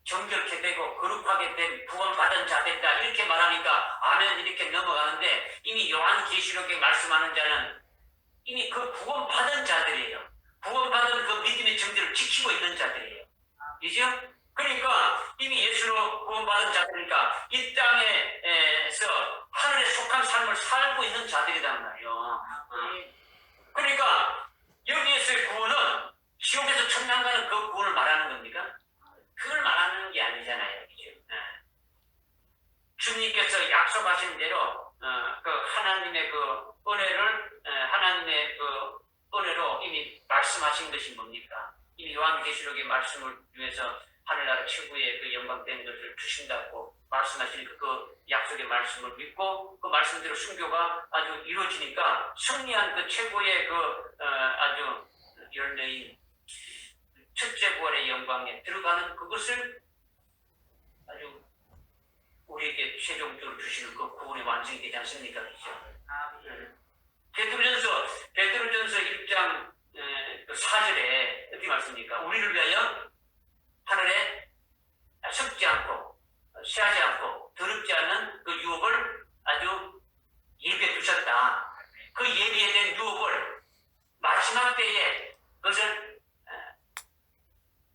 정결케 되고 거룩하게 된 구원받은 자들이다 이렇게 말하니까 아멘 이렇게 넘어가는데 이미 요한계시록에 말씀하는 자는 이미 그 구원받은 자들이에요. 구원받은 그 믿음의 정죄를 지키고 있는 자들이에요. 그죠? 그러니까 이미 예수로 구원받은 자들이니까 이 땅에서 하늘에 속한 삶을 살고 있는 자들이란 말이에요. 그러니까 여기에서의 구원은 지옥에서 천당 가는 그 구원을 말하는 겁니까? 그걸 말하는 게 아니잖아요. 그죠? 주님께서 약속하신 대로 그 하나님의 그 은혜로 이미 말씀하신 것이 뭡니까? 이미 요한계시록의 말씀을 위해서 하늘나라 최고의 그 영광된 것을 주신다고 말씀하시니까 그 약속의 말씀을 믿고 그 말씀대로 순교가 아주 이루어지니까 승리한 그 최고의 그 아주 열매인 첫째 부활의 영광에 들어가는 그것을 아주 우리에게 최종적으로 주시는 그 구원의 완성이 되지 않습니까? 그렇죠? 베드로전서 1장 4절에 어떻게 말씀입니까? 우리를 위하여 하늘에 썩지 않고 쇠하지 않고 더럽지 않는 그 유업을 아주 예비해 두셨다. 그 예비된 유업을 마지막 때에 그것을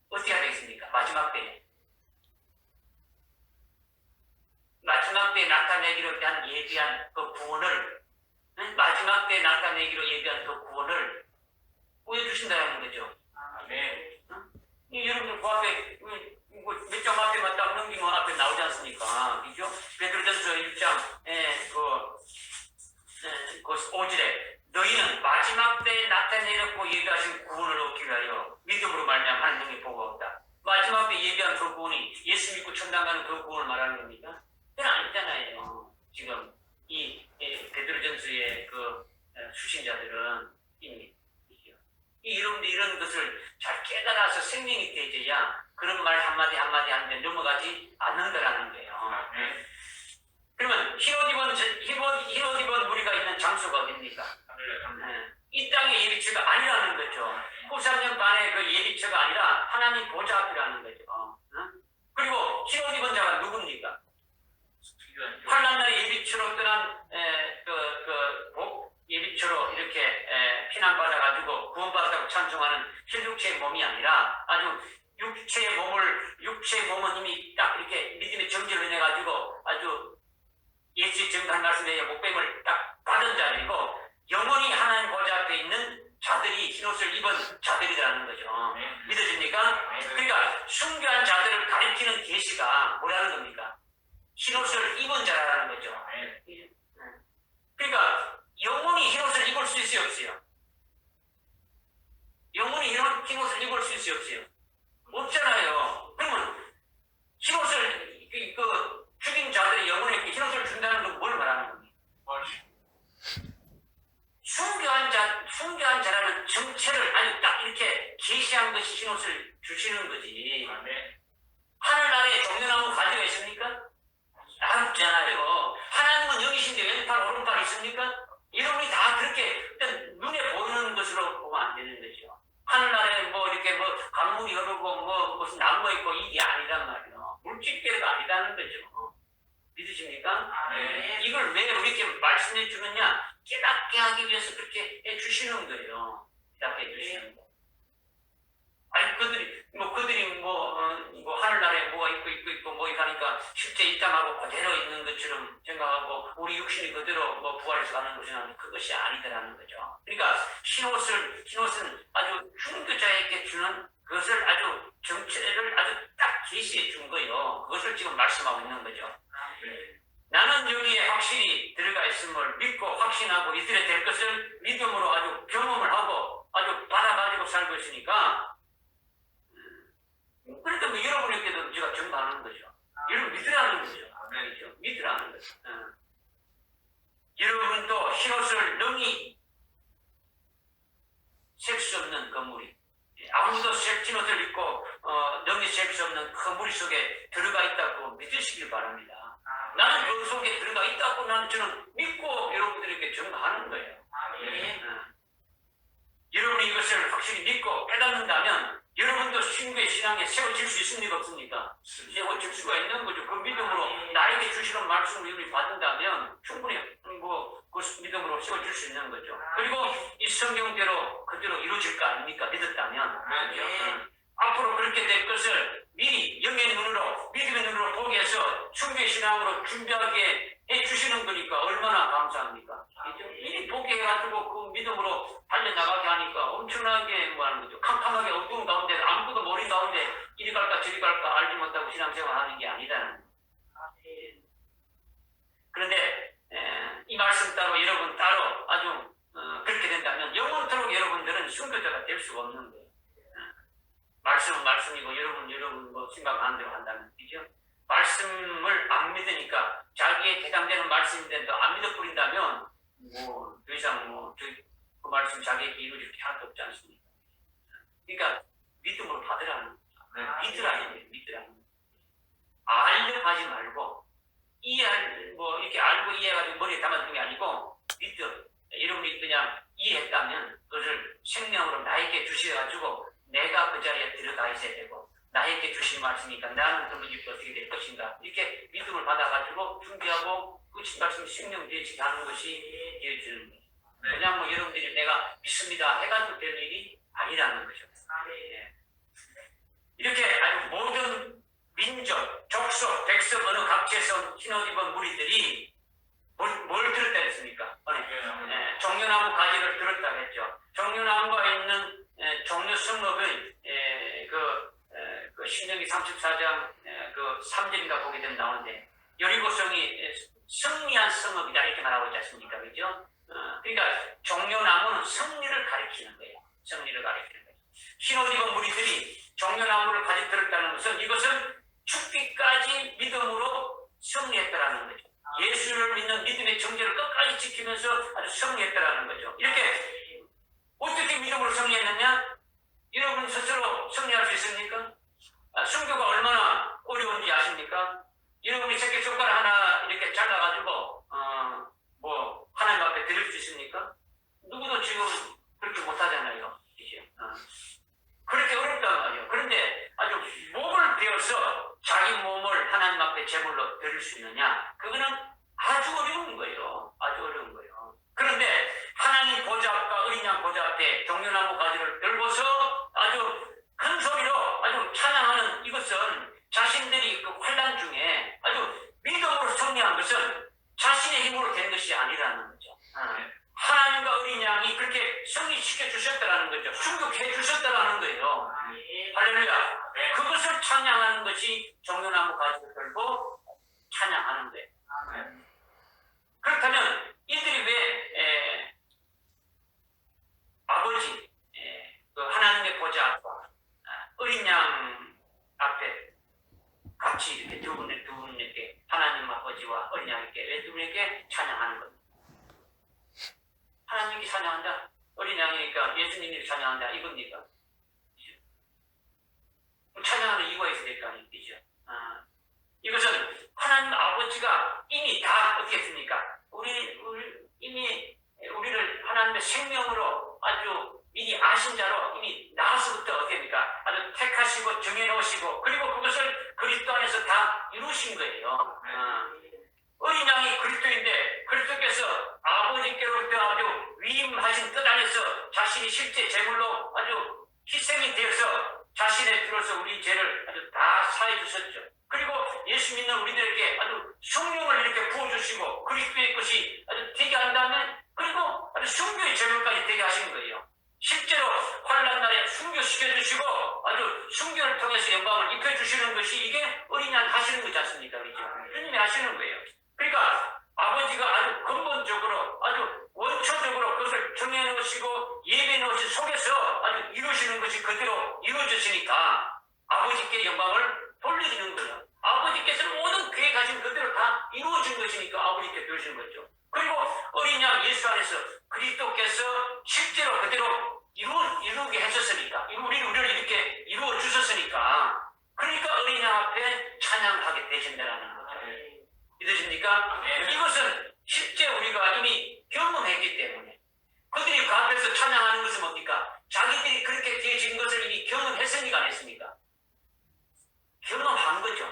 어떻게 하겠습니까? 마지막 때에 나타내기로 한 예비한 그 구원을 마지막 때에 나타내기로 예비한 그 구원을 보여주신다는 거죠. 네. 여러분들 그 앞에 몇 장 앞에만 딱 넘기면 앞에 나오지 않습니까? 그죠? 베드로전서 1장 그 5절에 너희는 마지막 때에 나타내려고 예비하신 구원을 얻기 위하여 믿음으로 말미암아 하나님의 복을 얻다. 마지막 때 예비한 그 구원이 예수 믿고 천당 가는 그 구원을 말하는 겁니까? 그건 아니잖아요. 지금 이 베드로전서의 그 수신자들은 이미 여러분들이 이런 것을 잘 깨달아서 생명이 되어야 그런 말 한마디 한마디 하는데 넘어가지 않는다라는 거예요. 그러면 흰옷 입은 무리가 있는 장소가 어딥니까? 이 땅의 예비처가 아니라는 거죠. 후삼년 반의 그 예비처가 아니라 하나님 보좌 앞이라는 거죠. 그리고 흰옷 입은 자가 누굽니까? 환난 날에 예비처로 떠난 예비처로 이렇게 피난받아가지고 구원받았다고 찬송하는 혈육체의 몸이 아니라 아주 육체의 몸은 이미 딱 이렇게 믿음의 정죄를 인해가지고 아주 예수의 정한 말씀에 목뱀을 딱 받은 자들이고 영원히 하나님 보좌 앞에 있는 자들이 흰옷을 입은 자들이라는 거죠. 믿어집니까? 그러니까 순교한 자들을 가리키는 계시가 뭐라는 겁니까? 흰옷을 입은 자라는 거죠. 그러니까 영원히 흰옷을 입을 수 있어요, 없어요? 영원히 흰옷을 입을 수 있어요, 없어요? 없잖아요. 그러면 흰옷을 죽인 자들이 영원히 흰옷을 준다는 건 뭘 말하는 겁니까? 순교한 자라는 정체를 아주 딱 이렇게 계시한 것이 흰옷을 주시는 거지. 하늘나라에 종려나무 가지가 있습니까? 없잖아요. 하나님은 여기신데 왼팔 오른팔 있습니까? 여러분이 다 그렇게 눈에 보이는 것으로 보면 안 되는 거죠. 하늘나라에 이렇게 강물이 흐르고 무슨 나무가 있고 이게 아니란 말이에요. 물질계가 아니라는 거죠. 믿으십니까? 이걸 왜 이렇게 말씀해 주느냐? 깨닫게 하기 위해서 그렇게 해주시는 거예요. 깨닫게 해주시는 거. 아니, 그들이 하늘나라에 뭐가 있고 하니까 실제 이 땅하고 그대로 있는 것처럼 생각하고 우리 육신이 그대로 부활해서 가는 것은 그것이 아니더라는 거죠. 그러니까 흰옷은 아주 순교자에게 주는 그것을 아주 정체를 아주 딱 계시해 준 거예요. 그것을 지금 말씀하고 있는 거죠. 나는 여기에 확실히 들어가 있음을 믿고 확신하고 이들에 될 것을 믿음으로 아주 경험을 하고 아주 받아가지고 살고 있으니까 그러니까 여러분에게도 제가 전가하는 거죠. 여러분 믿으라는 거죠. 믿으라는 거죠. 여러분도 흰옷을 능히 셀 수 없는 건물이 아무도 흰옷을 입고 능히 셀 수 없는 건물 속에 들어가 있다고 믿으시길 바랍니다. 나는 그 속에 들어가 있다고 저는 믿고 여러분들에게 전가하는 거예요. 여러분이 이것을 확실히 믿고 깨닫는다면 여러분도 신구의 신앙에 세워질 수 있습니까? 없습니까? 세워질 수가 있는 거죠. 그 믿음으로 나에게 주시는 말씀을 여러분이 받는다면 충분히 그 믿음으로 세워질 수 있는 거죠. 그리고 이 성경대로 그대로 이루어질 거 아닙니까? 믿었다면. 앞으로 그렇게 될 것을 미리 영의 눈으로 믿음의 눈으로 보게 해서 충분히 신앙으로 준비하게 해주시는 거니까 얼마나 감사합니까? 미리 보게 해가지고 그 믿음으로 달려나가게 하니까 엄청나게 하는 거죠. 캄캄하게 어두운 가운데 아무것도 모르는 가운데 이리 갈까 저리 갈까 알지 못하고 신앙생활 하는 게 아니라는 거예요. 그런데 이 말씀 따로 여러분 따로 아주 그렇게 된다면 영원토록 여러분들은 순교자가 될 수가 없는 거예요. 말씀은 말씀이고 여러분 생각하는 대로 한다면 그죠? 말씀을 안 믿으니까 자기의 대담되는 말씀인데도 안 믿어 버린다면 더 이상 그 말씀 자기에게 이루어질 게 하나도 없지 않습니까? 그러니까 믿음으로 받으라는 거죠. 믿으라는 거예요. 믿으라는 거예요. 알려고 하지 말고 이렇게 알고 이해해가지고 머리에 담아두는 게 아니고 믿어. 여러분이 그냥 이해했다면 그것을 생명으로 나에게 주셔가지고 내가 그 자리에 들어가 있어야 되고 나에게 주신 말씀이니까 나는 그 믿음이 어떻게 될 것인가 이렇게 믿음을 받아가지고 준비하고 그 말씀이 생명되지 하는 것이 되어지는 거죠. 그냥 여러분들이 내가 믿습니다 해가지고 될 일이 아니라는 거죠. 이렇게 아주 모든 민족, 족속, 백성 어느 각지에서 흰옷 입은 무리들이 뭘 들었다 했습니까? 종려나무 가지를 들었다 했죠. 종려나무가 있는 종려 성읍의 그 신명기 34장 그 3절인가 보게 되면 나오는데 여리고성이 승리한 성읍이다 이렇게 말하고 있지 않습니까? 그죠? 그러니까 종려나무는 승리를 가리키는 거예요. 승리를 가리키는 거예요. 흰옷 입은 무리들이 종려나무를 가지 들었다는 것은 이것은 죽기까지 믿음으로 승리했다라는 거죠. 예수를 믿는 믿음의 정죄를 끝까지 지키면서 아주 승리했다라는 거죠. 이렇게 어떻게 믿음으로 승리했느냐? 여러분 스스로 승리할 수 있습니까? 보좌 앞에 종려나무 가지를 들고서 아주 큰 소리로 아주 찬양하는 이것은 자신들이 그 환난 중에 아주 믿음으로 승리한 것은 자신의 힘으로 된 것이 아니라는 거죠. 하나님과 어린 양이 그렇게 승리시켜 주셨다라는 거죠. 순국해 주셨다라는 거예요. 할렐루야. 그것을 찬양하는 것이 종려나무 가지를 들고 찬양하는 거예요. 그렇다면 이들이 왜 아버지 그 하나님의 보좌 앞과 어린 양 앞에 같이 이렇게 두 분에게 하나님 아버지와 어린 양에게 왜 두 분에게 찬양하는 겁니다. 하나님께 찬양한다. 어린 양이니까 예수님이 찬양한다. 이겁니까? 찬양하는 이유가 있어야 될 거 아니죠. 이것은 하나님 아버지가 이미 다 어떻게 했습니까? 이미 우리를 하나님의 생명으로 아주 미리 아신 자로 이미 나와서부터 어떻게 합니까? 아주 택하시고 정해놓으시고 그리고 그것을 그리스도 안에서 다 이루신 거예요. 어린 양이 그리스도인데 그리스도께서 아버지께로부터 아주 위임하신 뜻 안에서 자신이 실제 제물로 아주 희생이 되어서 자신의 피로서 우리 죄를 아주 다 사해 주셨죠. 그리고 예수 믿는 우리들에게 아주 성령을 이렇게 부어주시고 그리스도의 것이 아주 되게 한 다음에 그리고 아주 순교의 제물까지 되게 하신 거예요. 실제로 환난 날에 순교시켜 주시고 아주 순교를 통해서 영광을 입혀 주시는 것이 이게 어린 양 하시는 거지 않습니까? 그렇죠? 주님이 하시는 거예요. 그러니까 아버지가 아주 근본적으로 아주 원초적으로 그것을 정해 놓으시고 예배해 놓으신 속에서 아주 이루시는 것이 그대로 이루어졌으니까 아버지께 영광을 돌리는 거예요. 아버지께서 모든 계획하신 그대로 다 이루어진 것이니까 아버지께 돌리시는 거죠. 그리고 어린 양 예수 안에서 그리스도께서 실제로 그대로 이루게 하셨으니까 우리를 이렇게 이루어 주셨으니까 그러니까 어린 양 앞에 찬양하게 되신다는 거죠. 믿으십니까? 이것은 실제 우리가 이미 경험했기 때문에 그들이 그 앞에서 찬양하는 것은 뭡니까? 자기들이 그렇게 되어진 것을 이미 경험했으니까 안 했습니까? 경험한 거죠.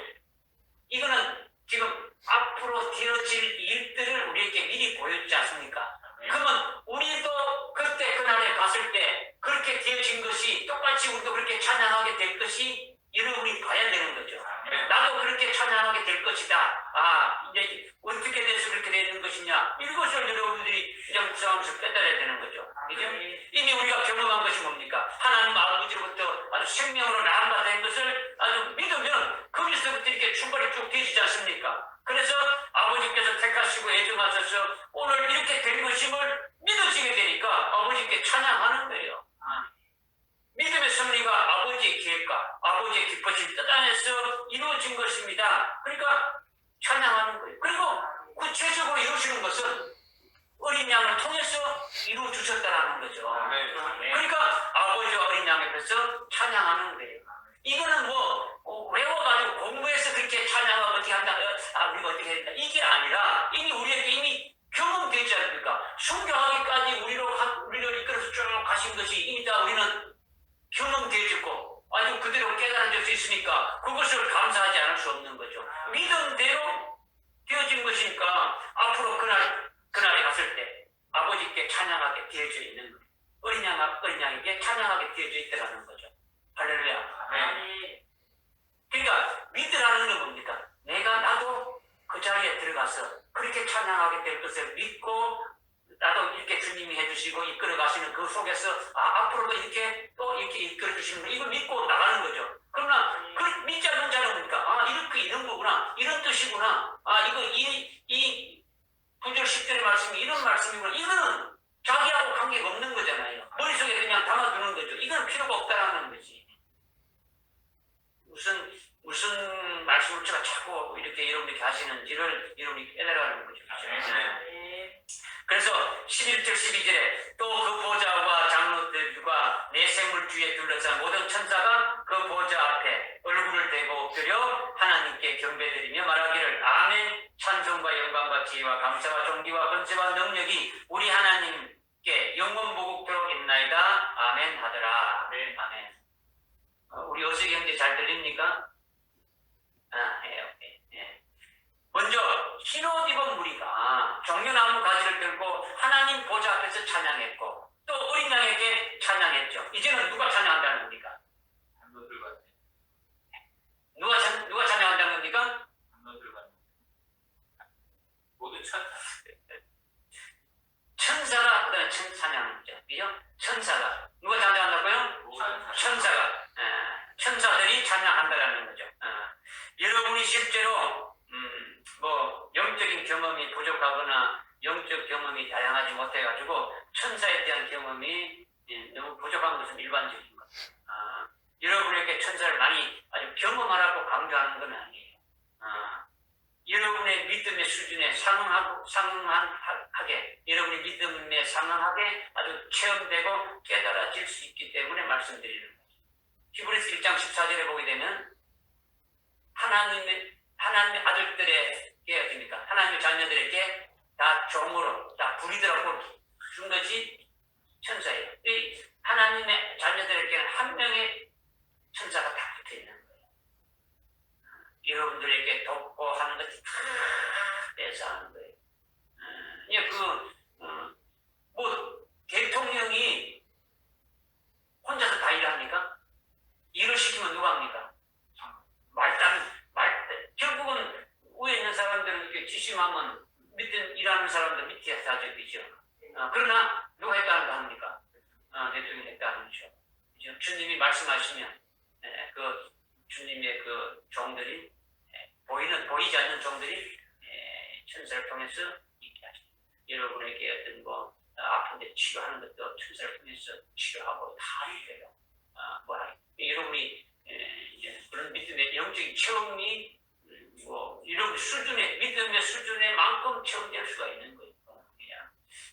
이거는 지금 앞으로 되어질 일들을 우리에게 미리 보였지 않습니까? 그러면 우리도 그때 그날에 갔을 때 그렇게 되어진 것이 똑같이 우리도 그렇게 찬양하게 될 것이 이를 우리 봐야 되는 거죠. 나도 그렇게 찬양하게 될 것이다. 이제 어떻게 돼서 그렇게 되는 것이냐. 이것을 여러분들이 이제 묵상하면서 깨달아야 되는 거죠. 그죠? 이미 우리가 경험한 것이 뭡니까? 하나님 아버지로부터 아주 생명으로 나음받은 것을 아주 믿으면 거기서부터 이렇게 출발이 쭉 되지 않습니까? 그래서 아버지께서 택하시고 애정하셔서 오늘 이렇게 된 것임을 믿어지게 되니까 아버지께 찬양하는 거예요. 믿음의 승리가 아버지의 계획과 아버지의 기뻐진 뜻 안에서 이루어진 것입니다. 그러니까 찬양하는 거예요. 그리고 구체적으로 이루시는 것은 어린 양을 통해서 이루어 주셨다는 거죠. 그러니까 아버지와 어린 양 앞에서 찬양하는 거예요. 이거는 외워가지고 공부해서 그렇게 찬양하고 어떻게 한다, 우리가 어떻게 해야 된다. 이게 아니라 우리에게 이미 경험되지 않습니까? 순교하기까지 우리를 이끌어서 쭉 가신 것이 이미 다 우리는 경험되어지고 아주 그대로 깨달아질 수 있으니까 그것을 감사하지 않을 수 없는 거죠. 믿음대로 되어진 것이니까 앞으로 그날에 갔을 때 아버지께 찬양하게 되어져 있는 거예요. 어린 양에게 찬양하게 되어져 있다는 거죠. 할렐루야. 그러니까 믿으라는 건 뭡니까? 나도 그 자리에 들어가서 그렇게 찬양하게 될 것을 믿고 나도 이렇게 주님이 해주시고 이끌어 가시는 그 속에서 앞으로도 이렇게 또 이렇게 이끌어 주시는 거 이걸 믿고 나가는 거죠. 그러나 그 믿지 않는 자는 뭡니까? 이렇게 이런 거구나, 이런 뜻이구나. 이거 이 9절 10절의 말씀이 이런 말씀이구나. 이거는 자기하고 관계가 없는 거잖아요. 머릿속에 그냥 담아두는 거죠. 이건 필요가 없다라는 거지. 무슨 말씀을 제가 자꾸 이렇게 여러분들이 하시는지를 여러분이 깨달아가는 거죠. 그래서 11절 12절에 또 그 보좌와 장로들과 내 생물주에 둘러싼 모든 천사가 그 보좌 앞에 얼굴을 대고 엎드려 하나님께 경배드리며 말하기를 아멘. 찬송과 영광과 지혜와 감사와 존귀와 권세와 능력이 우리 하나님께 영원 무궁토록 있나이다. 아멘 하더라. 아멘. 우리 어석이 형제 잘 들립니까? 예. 먼저 흰옷 입은 무리가 종려나무 가지를 들고 하나님 보좌 앞에서 찬양했고 또 어린 양의 찬양했게 찬양했죠. 이제는 누가 찬양한다는 겁니까? 단노들과 누가 찬양한다는 겁니까? 단노들과 모두 찬양. 천사가 그다음에 찬양했죠. 그죠? 천사가 누가 찬양한다고요? 천사가 천사들이 찬양한다라는 거죠. 여러분이 실제로 뭐 영적인 경험이 부족하거나 영적 경험이 다양하지 못해가지고 천사에 대한 경험이 너무 부족한 것은 일반적인 것. 여러분에게 천사를 많이 아주 경험하라고 강조하는 건 아니에요. 여러분의 믿음의 수준에 상응하게 여러분의 믿음에 상응하게 아주 체험되고 깨달아질 수 있기 때문에 말씀드리는 거죠. 히브리서 1장 14절에 보게 되면 하나님의 아들들에게 어떻습니까? 하나님의 자녀들에게 다 종으로 다 부리더라고 준 것이 천사예요. 이 하나님의 자녀들에게는 한 명의 천사가 다 붙어 있는 거예요. 여러분들에게 돕고 하는 것이 다 떼서 하는 거예요. 뭐 대통령이 혼자서 다 일합니까? 일을 시키면 누가 합니까? 결국은 위에 있는 사람들은 이렇게 지시하면 밑에 일하는 사람들 밑에서 다 적이죠. 그러나 누가 했다는 거 합니까? 대통령이 했다는 거죠. 주님이 말씀하시면 그 주님의 그 종들이 보이지 않는 종들이 천사를 통해서 있게 하시죠. 여러분에게 어떤 뭐 아픈데 치료하는 것도 천사를 통해서 치료하고 다 이래요. 여러분이 이제 그런 믿음의 영적인 체험이 이런 수준의 믿음의 수준에만큼 체험될 수가 있는 거예요.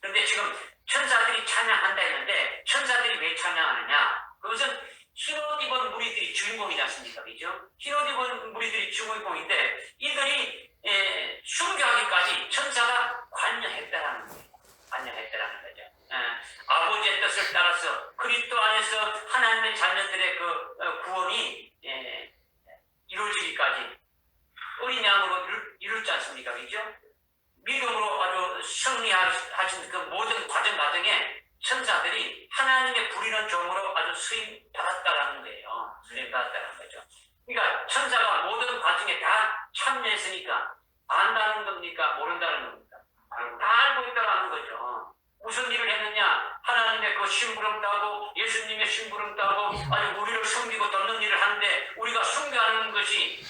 그런데 지금 천사들이 찬양한다 했는데 천사들이 왜 찬양하느냐? 그것은 흰옷 입은 무리들이 주인공이지 않습니까? 그죠? 흰옷 입은 무리들이 주인공인데 이들이 순교하기까지 천사가 관여했다라는 거예요. 관여했다라는 거죠. 아버지의 뜻을 따라서 그리스도 안에서 하나님의 자녀들의 그 구원이 이루어지기까지 어린 양으로 이룰지 않습니까? 그죠? 믿음으로 아주 승리하신 그 모든 과정에 천사들이 하나님의 부리는 종으로 아주 수임받았다라는 거예요. 수임받았다는 거죠. 그러니까 천사가 모든 과정에 다 참여했으니까 안다는 겁니까? 모른다는 겁니까? 다 알고 있다는 거죠. 무슨 일을 했느냐? 하나님의 그 심부름 따고 예수님의 심부름 따고 아주 우리를 섬기고 돕는 일을 하는데 우리가 순교하는 것이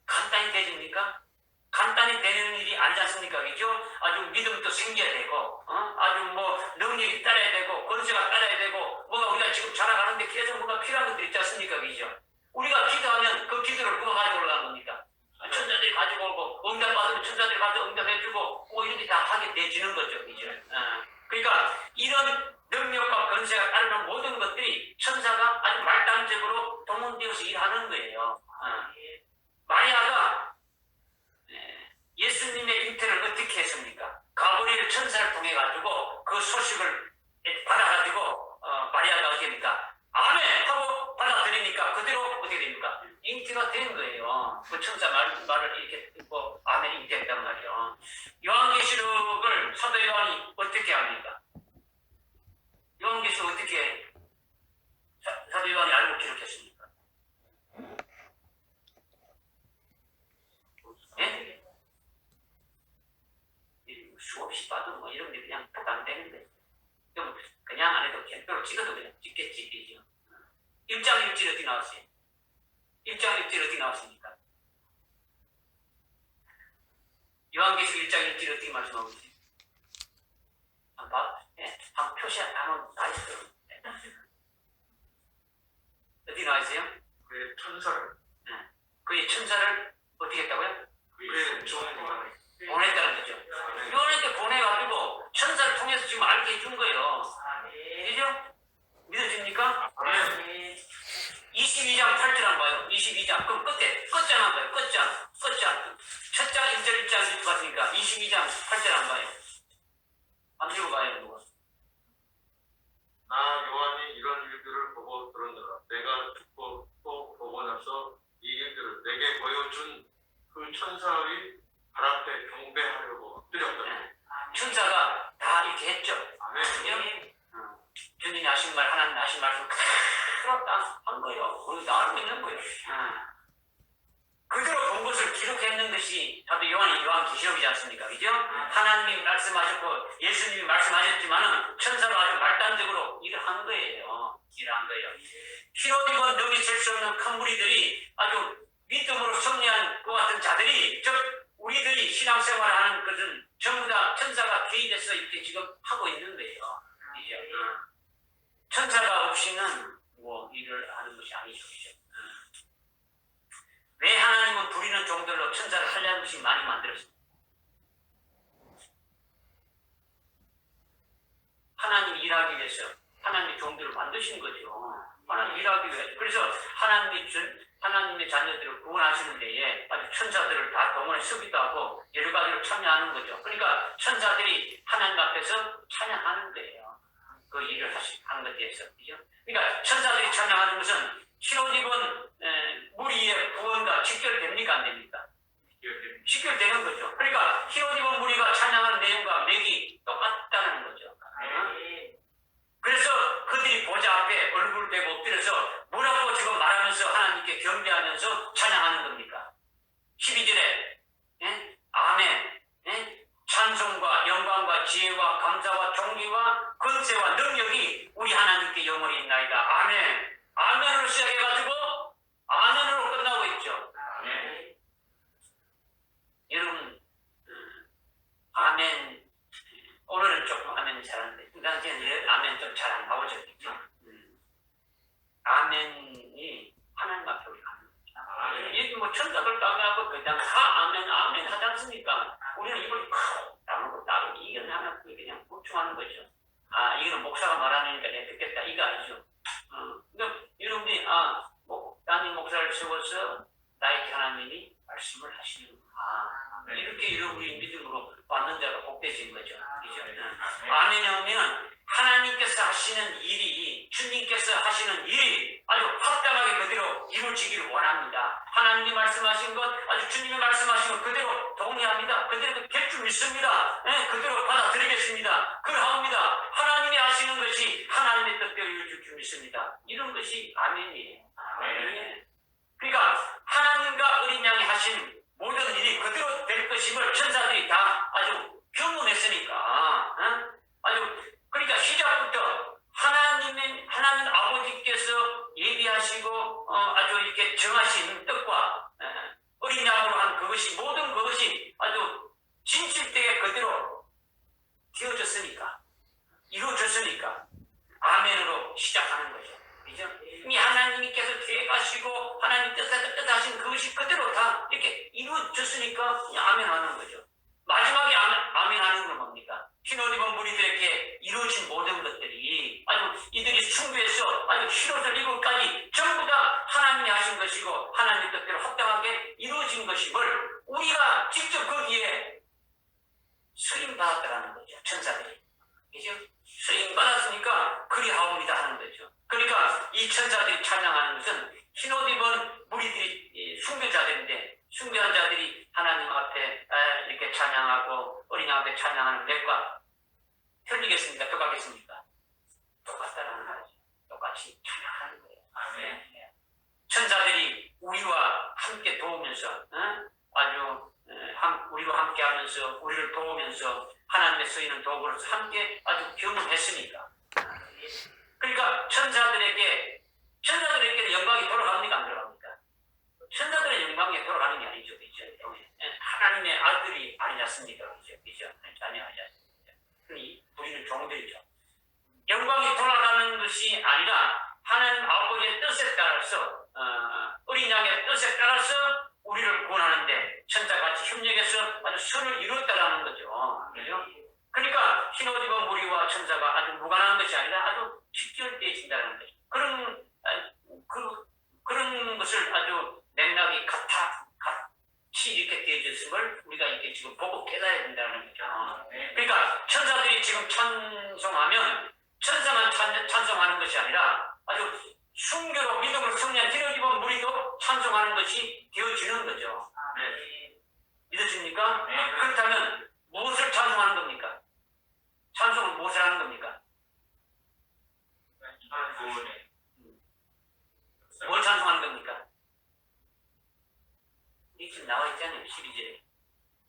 간단히 되십니까? 간단히 되는 일이 아니지 않습니까? 그죠? 아주 믿음도 생겨야 되고, 아주 뭐 능력이 따라야 되고, 권세가 따라야 되고, 뭐가 우리가 지금 자라가는데 계속 뭔가 필요한 것들 있지 않습니까? 그죠? 우리가 기도하면 그 기도를 누가 가지고 올라가는 겁니까? 천사들이 가지고 오고, 응답받으면 천사들이 가지고 응답해주고, 뭐 이렇게 다 하게 되지는 거죠. 그죠? 그러니까 이런 능력과 권세가 따르는 모든 것들이 천사가 아주 말단적으로 동원되어서 일하는 거예요. 마리아가 예수님의 잉태를 어떻게 했습니까? 가브리엘 천사를 통해 가지고 그 소식을 받아가지고 마리아가 어떻게 됩니까? 아멘 하고 받아들이니까 그대로 어떻게 됩니까? 잉태가 된 거예요. 그 천사 말을 이렇게 듣고 아멘 잉태했단 말이에요. 요한계시록을 사도 요한이 어떻게 합니까? 요한계시록 어떻게 사도 요한이 알고 기록했습니까? 예? 수없이 봐도 뭐 이런 게 그냥 부담되는데 그냥 안 해도 캔표로 찍어도 그냥 찍겠지. 그죠? 1장 1절 어디 나왔어요? 1장 1절 어디 나왔습니까? 요한계시록 1장 1절 어떻게 말씀하고 있어요? 한번 표시한 단어 다 있어요. 어디 나와 있어요? 그의 천사를 그의 천사를 어떻게 했다고요? 그의 종을 보냈다는 거죠. 요한한테 보내가지고 천사를 통해서 지금 알게 해준 거예요. 그죠? 믿어집니까? 22장 8절 한번 봐요. 22장. 그럼 끝장 한번 봐요. 끝장. 첫 장 1절 1장 이렇게 봤으니까 22장 8절 한번 봐요. 한번 읽어봐요. 누가? 나 요한이 이런 일들을 보고 들었노라. 내가 듣고 또 보고 나서 이 일들을 내게 보여준 그 천사의 발 앞에 경배하려고 엎드렸다. 천사가 다 이렇게 했죠. 아멘. 주님이 않습니까? 그죠? 하나님이 말씀하셨고 예수님이 말씀하셨지만은 천사로 아주 말단적으로 일을 한 거예요. 피로 입은 능이 셀 수 없는 큰 무리들이 아주 믿음으로 승리한 것 같은 자들이 즉 우리들이 신앙생활을 하는 것은 전부 다 천사가 개입해서 이렇게 지금 하고 있는 거예요. 천사가 없이는 뭐 일을 하는 것이 아니죠. 왜 하나님은 부리는 종들로 천사를 하려는 것이 많이 만들었습니다. 하나님 일하기 위해서 하나님의 종들을 만드신 거죠. 하나님 일하기 위해서. 그래서 하나님의 자녀들을 구원하시는 데에 아주 천사들을 다 동원해 쓰기도 하고 여러 가지로 참여하는 거죠. 그러니까 천사들이 하나님 앞에서 찬양하는 거예요. 그 일을 하는 것에 대해서. 그러니까 천사들이 찬양하는 것은 흰옷 입은 무리의 구원과 직결됩니까? 안 됩니까? 직결되는 거죠. 그러니까 흰옷 입은 무리가 찬양하는 내용과 맥이 똑같다는 거죠. 그래서 그들이 보좌 앞에 얼굴 대고 엎드려서 뭐라고 지금 말하면서 하나님께 경배하면서 찬양하는 겁니까? 12절에 아멘, 찬송과 영광과 지혜와 감사와 존귀와 권세와 능력이 우리 하나님께 영원히 있나이다. 아멘. 아멘으로 시작해가지고 아멘으로 끝나고 있죠. 아멘. 여러분 아멘 오늘은 조금 아멘 잘하는데 그 당시에는 아멘 좀 잘 안 나오죠. 아멘이 하나님 앞에 우리가 하는 거죠. 이게 뭐 천사들도 아멘하고 그냥 다 아멘 하지 않습니까? 우리는 이걸 다른 따로 이건 하나 그냥 보충하는 거죠. 이거는 목사가 말하니까 내가 듣겠다 이거 아니죠. 그러니까 여러분들이 담임 목사를 세워서 나에게 하나님이 말씀을 하시는구나. 이렇게 여러분이 믿음으로 받는 자가 복되신 거죠. 그죠? 아멘이 오면 하나님께서 하시는 일이 주님께서 하시는 일이 아주 합당하게 그대로 이루어지기를 원합니다. 하나님이 말씀하신 것 아주 주님이 말씀하신 것 그대로 동의합니다. 그대로 객주 믿습니다. 그대로 받아들이겠습니다. 그러합니다. 하나님이 하시는 것이 하나님의 뜻대로 이루어질 줄 믿습니다. 이런 것이 아멘이에요. 아멘. 그러니까 하나님과 어린 양이 하신 모든 일이 그대로 될 것임을 천사들이 다 아주 경험했으니까 그러니까 시작부터 하나님 아버지께서 예비하시고 아주 이렇게 정하신 뜻과 어린 양으로 한 그것이 모든 그것이 아주 진실되게 그대로 되어졌으니까 이루어졌으니까 아멘으로 시작하는 거죠. 그죠? 이미 하나님께서 계획하시고 하나님 뜻하신 그것이 그대로 다 이렇게 이루어졌으니까 아멘 하는 거죠. 마지막에 아멘 하는 건 뭡니까? 흰옷 입은 무리들에게 이루어진 모든 것들이 아주 이들이 숭배해서 아주 흰옷을 입을까지 전부 다 하나님이 하신 것이고 하나님의 뜻대로 합당하게 이루어진 것임을 우리가 직접 거기에 수임받았다는 거죠. 천사들이. 그죠? 수임받았으니까 그리하옵니다 하는 거죠. 그러니까 이 천사들이 찬양하는 것은 흰옷 입은 무리들이 숭배자들인데 숭배한 자들이 하나님 앞에 이렇게 찬양하고 어린 양 앞에 찬양하는 맥과 틀리겠습니까? 똑같겠습니까? 똑같다라는 거죠. 똑같이 찬양하는 거예요. 아멘. 천사들이 우리와 함께 도우면서 우리와 함께 하면서 우리를 도우면서 하나님의 쓰이는 도구로서 함께 아주 경험했으니까. 그러니까 천사들에게 영광이 돌아갑니까? 안 돌아갑니까? 천사들의 영광이 돌아가는 게 아니죠. 그죠? 하나님의 아들이 아니지 않습니까? 그죠? 자녀하지 않습니까? 우리는 종들이죠. 영광이 돌아가는 것이 아니라 하나님 아버지의 뜻에 따라서 어린 양의 뜻에 따라서 우리를 구원하는데 천사같이 협력해서 아주 선을 이루었다라는 거죠. 그죠? 그러니까 흰옷 입은 무리와 천사가 아주 무관한 것이 아니라 아주 직결되어진다는 거죠. 그런 것을 아주 맥락이 같이 이렇게 되어졌음을 우리가 이렇게 지금 보고 깨달아야 된다는 거죠. 그러니까 천사들이 지금 찬송하면 천사만 찬송하는 것이 아니라 아주 순교로 믿음으로 승리한 흰옷 입은 무리도 찬송하는 것이 되어지는 거죠. 믿으십니까? 그렇다면 무엇을 찬송하는 겁니까? 찬송은 무엇을 하는 겁니까? 뭘 찬송하는 겁니까? 이 지금 나와 있잖아요. 12절에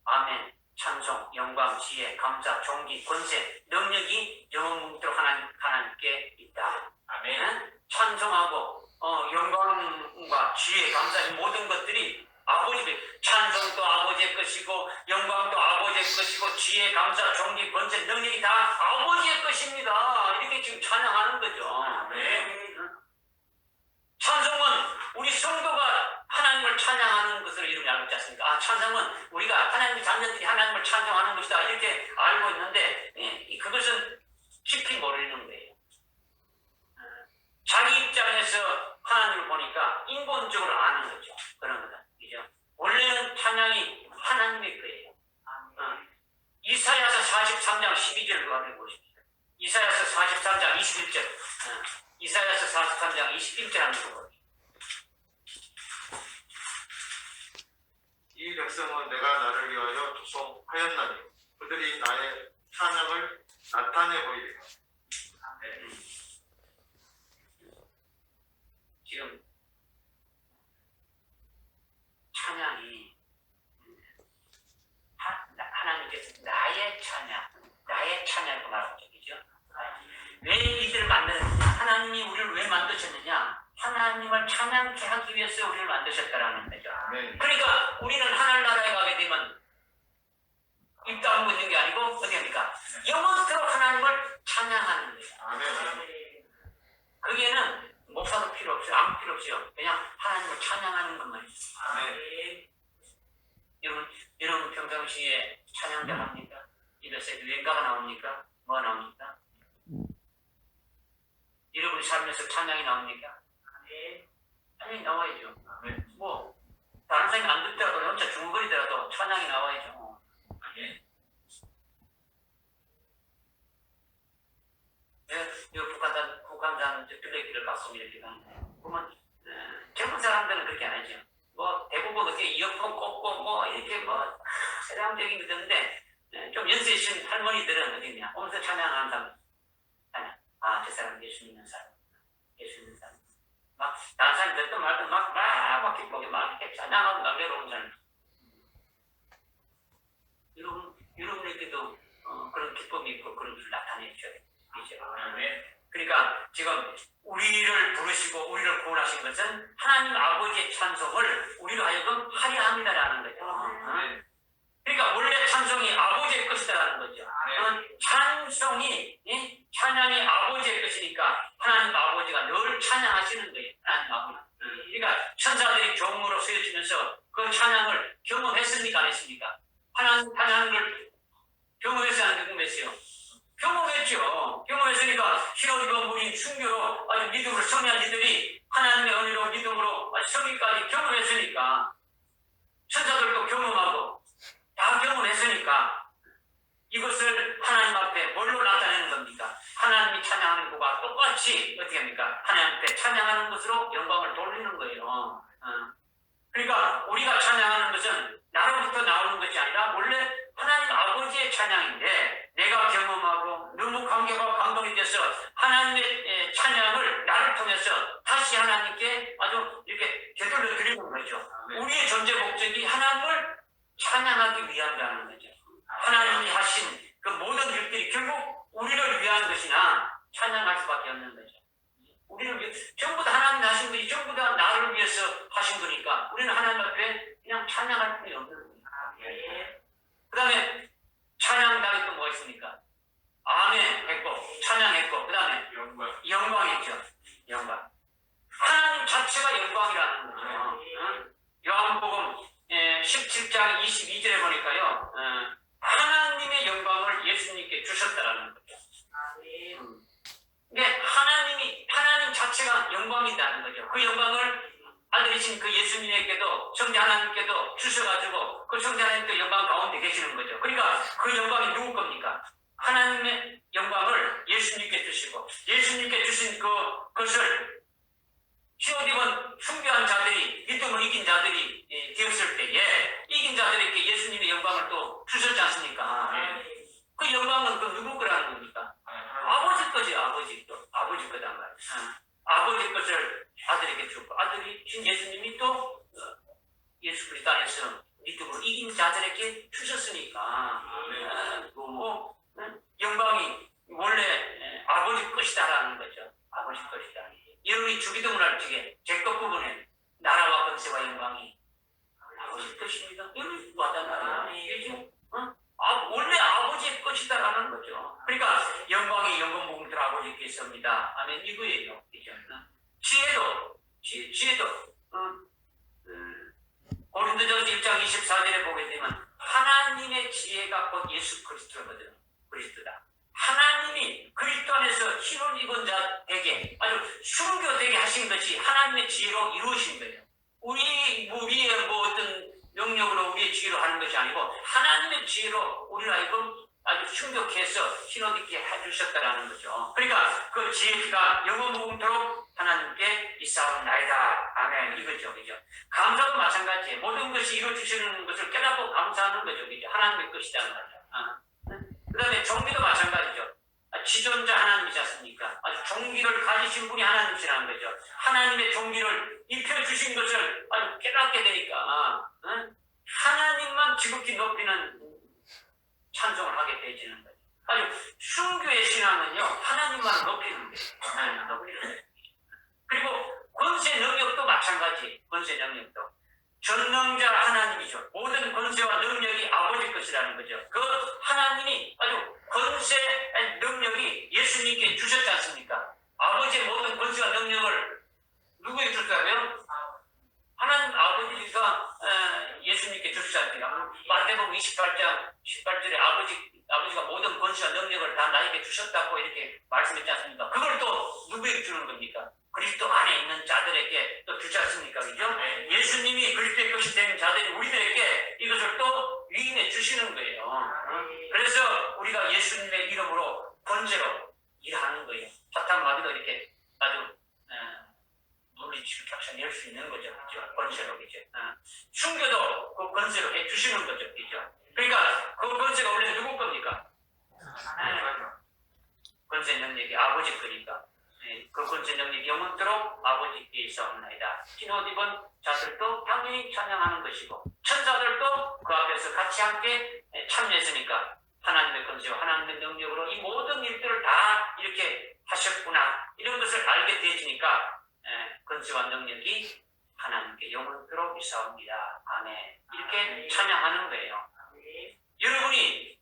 아멘, 찬송, 영광, 지혜, 감사, 존귀, 권세, 능력이 영원토록 하나님께 있다. 아멘. 찬송하고 영광과 지혜, 감사 이 모든 것들이 아버지 찬송도 아버지의 것이고 영광도 아버지의 것이고 지혜, 감사, 존귀, 권세, 능력이 다 아버지의 것입니다. 이렇게 지금 찬양하는 거죠. 아멘. 찬송은 우리 성도가 하나님을 찬양하는 것으로 이름이 알고 있지 않습니까? 찬송은 우리가 하나님의 자녀들이 하나님을 찬송하는 것이다 이렇게 알고 있는데 그것은 깊이 모르는 거예요. 자기 입장에서 하나님을 보니까 인본적으로 아는 거죠. 그런 거다. 그죠? 원래는 찬양이 하나님의 거예요. 이사야서 43장 12절을 한번 보십시오. 이사야서 43장 21절. 이사야서 43장 21절 한번 보십시오. 이 백성은 내가 나를 위하여 조성하였나니 그들이 나의 찬양을 나타내 보이리라. 지금 찬양이 하나님께서 나의 찬양을 말하고 있죠. 왜 이들을 만드셨냐? 하나님이 우리를 왜 만드셨느냐? 하나님을 찬양케 하기 위해서 우리를 만드셨다라는 거죠. 그러니까 우리는 하늘 나라에 가게 되면 입 다물고 있는 게 아니고 어떻게 합니까? 영원토록 하나님을 찬양하는 거예요. 거기에는 목사도 필요 없어요. 아무 필요 없어요. 그냥 하나님을 찬양하는 것만 있어요. 여러분 평상시에 찬양 잘합니까? 입에서 유행가가 나옵니까? 뭐가 나옵니까? 여러분 살면서 찬양이 나옵니까? 찬양이 나와야죠. 뭐 다른 사람이 안 듣더라도 혼자 중얼거리더라도 찬양이 나와야죠. 북한산 둘레길을 가서 이렇게 가는데 보면 젊은 사람들은 그렇게 안 하죠. 뭐 대부분 어떻게 이어폰 꽂고 뭐 이렇게 뭐 세상적인 게 있는데 좀 연세 있으신 할머니들은 어디냐 오면서 찬양하는 사람 찬양. 저 사람 예수 믿는 사람, 예수 믿는 사람. 막 다른 사람 듣든 말든 막 기쁘게 막 이렇게 찬양하고 막 내려오는 사람. 여러분에게도 그런 기쁨이 있고 그런 줄 나타내죠. 그러니까 지금 우리를 부르시고 우리를 구원하신 것은 하나님 아버지의 찬송을 우리로 하여금 하려 합니다라는 거죠. 그러니까 원래 찬송이 아버지의 것이다라는 거죠. 찬송이 찬양이 아버지의 것이니까 하나님 아버지가 늘 찬양하시는 거예요. 하나님 아버지. 그러니까 천사들이 종으로 쓰여지면서 그 찬양을 경험했습니까? 안 했습니까? 하나님 찬양을 경험했어요? 안 경험했어요? 경험했죠. 경험했으니까 흰옷 입은 순교로 아주 믿음으로 성리한 이들이 하나님의 은혜로 믿음으로 성리까지 경험했으니까 천사들도 경험하고 다 경험했으니까 이것을 하나님 앞에 뭘로 나타내는 겁니까? 하나님이 찬양하는 것과 똑같이 어떻게 합니까? 하나님 앞에 찬양하는 것으로 영광을 돌리는 거예요. 그러니까 우리가 찬양하는 것은 나로부터 나오는 것이 아니라 원래 하나님 아버지의 찬양인데 내가 경험하고 너무 감격하고 감동이 돼서 하나님의 찬양을 나를 통해서 다시 하나님께 아주 이렇게 되돌려 드리는 거죠. 우리의 존재 목적이 하나님을 찬양하기 위함이라는 거죠. 하나님이 하신 그 모든 일들이 결국 우리를 위한 것이나 찬양할 수밖에 없는 거죠. 우리는 전부 다 하나님이 하신 것이 전부 다 나를 위해서 하신 거니까 우리는 하나님 앞에 그냥 찬양할 뿐이 없는 거예요. 그 다음에 찬양 다음에 또 뭐가 있습니까? 아멘 했고 찬양했고 그 다음에 영광했죠. 영광. 하나님 자체가 영광이라는 거죠. 요한복음 17장 22절에 보니까요. 하나님의 영광을 예수님께 주셨다라는 거죠. 이게 하나님 자체가 영광이라는 거죠. 그 영광을 아들이신 그 예수님에게도 성자 하나님께도 주셔가지고 그 성자 하나님도 영광 가운데 계시는 거죠. 그러니까 그 영광이 누구 겁니까? 하나님의 영광을 예수님께 주시고 예수님께 주신 그것을 흰옷 입은 순교한 자들이 믿음을 이긴 자들이 되었을 때에 이긴 자들에게 예수님의 영광을 또 주셨지 않습니까? 그 영광은 그 누구 거라는 겁니까? 아버지 거지. 아버지 거단 말이에요. 아버지 것을 아들에게 주고 아들이 신 예수님이 또 예수 그리스도 안에서 믿음으로 이긴 자들에게 주셨으니까 네. 영광이 원래 아버지 것이다라는 거죠. 아버지 것이다. 여러분이 주기도문할 적에 제것 부분에 나라와 권세와 영광이 아버지 것입니다. 여러분이 와닿나요? 이게 지금 원래 아버지의 것이다라는 거죠. 그러니까 영광이 영광 부분들 아버지께 있습니다. 아멘. 이거예요. 지혜도 고린도전서 1장 24절에 보게 되면 하나님의 지혜가 곧 예수 그리스도거든. 그리스도다. 하나님이 그리스도 안에서 신혼 입은 자에게 아주 순교되게 하신 것이 하나님의 지혜로 이루어진 거예요. 우리의 어떤 능력으로 우리의 지혜로 하는 것이 아니고 하나님의 지혜로 우리를 하여금 아주 순교해서 신혼 입게 해주셨다라는 거죠. 그러니까 그 지혜가 영원 무궁토록 하나님께 있사옵나이다. 아멘. 이거죠. 그죠? 감사도 마찬가지예요. 모든 것이 이루어지시는 것을 깨닫고 감사하는 거죠. 그죠? 하나님의 것이라는 거죠. 그 다음에 종기도 마찬가지죠. 지존자 하나님이지 않습니까? 아주 종기를 가지신 분이 하나님이시라는 거죠. 하나님의 종기를 입혀주신 것을 아주 깨닫게 되니까 하나님만 지극히 높이는 찬송을 하게 되어지는 거죠. 아주 순교의 신앙은요, 하나님만 높이는 거예요. 하나님만 높이는 거예요. 그리고 권세 능력도 마찬가지. 권세 능력도 전능자 하나님이죠. 모든 권세와 능력이 아버지 것이라는 거죠. 그 하나님이 아주 권세 능력이 예수님께 주셨지 않습니까? 아버지의 모든 권세와 능력을 누구에게 줬다고요? 하나님 아버지가 예수님께 주셨지 않습니까? 마태복음 28장 18절에 아버지가 모든 권세와 능력을 다 나에게 주셨다고 이렇게 말씀했지 않습니까? 그걸 또 누구에게 주는 겁니까? 그리스도 안에 있는 자들에게 또 주지 않습니까? 그죠? 예수님이 그리스도의 것이 된 자들이 우리들에게 이것을 또 위임해 주시는 거예요. 그래서 우리가 예수님의 이름으로 권세로 일하는 거예요. 사탄 마귀도 이렇게 아주 물리치고 격차낼 수 있는 거죠. 그죠? 권세로. 그죠? 순교도 그 권세로 해 주시는 거죠. 그죠? 그러니까 그 권세가 원래 누구 겁니까? 권세 능력이 아버지 거니까. 그 권세 능력이 영원토록 아버지께 있사옵나이다. 흰옷 입은 자들도 당연히 찬양하는 것이고 천사들도 그 앞에서 같이 함께 참여했으니까 하나님의 권세와 하나님의 능력으로 이 모든 일들을 다 이렇게 하셨구나 이런 것을 알게 되어지니까 권세와 능력이 하나님께 영원토록 있사옵니다. 아멘. 이렇게 찬양하는 거예요. 여러분이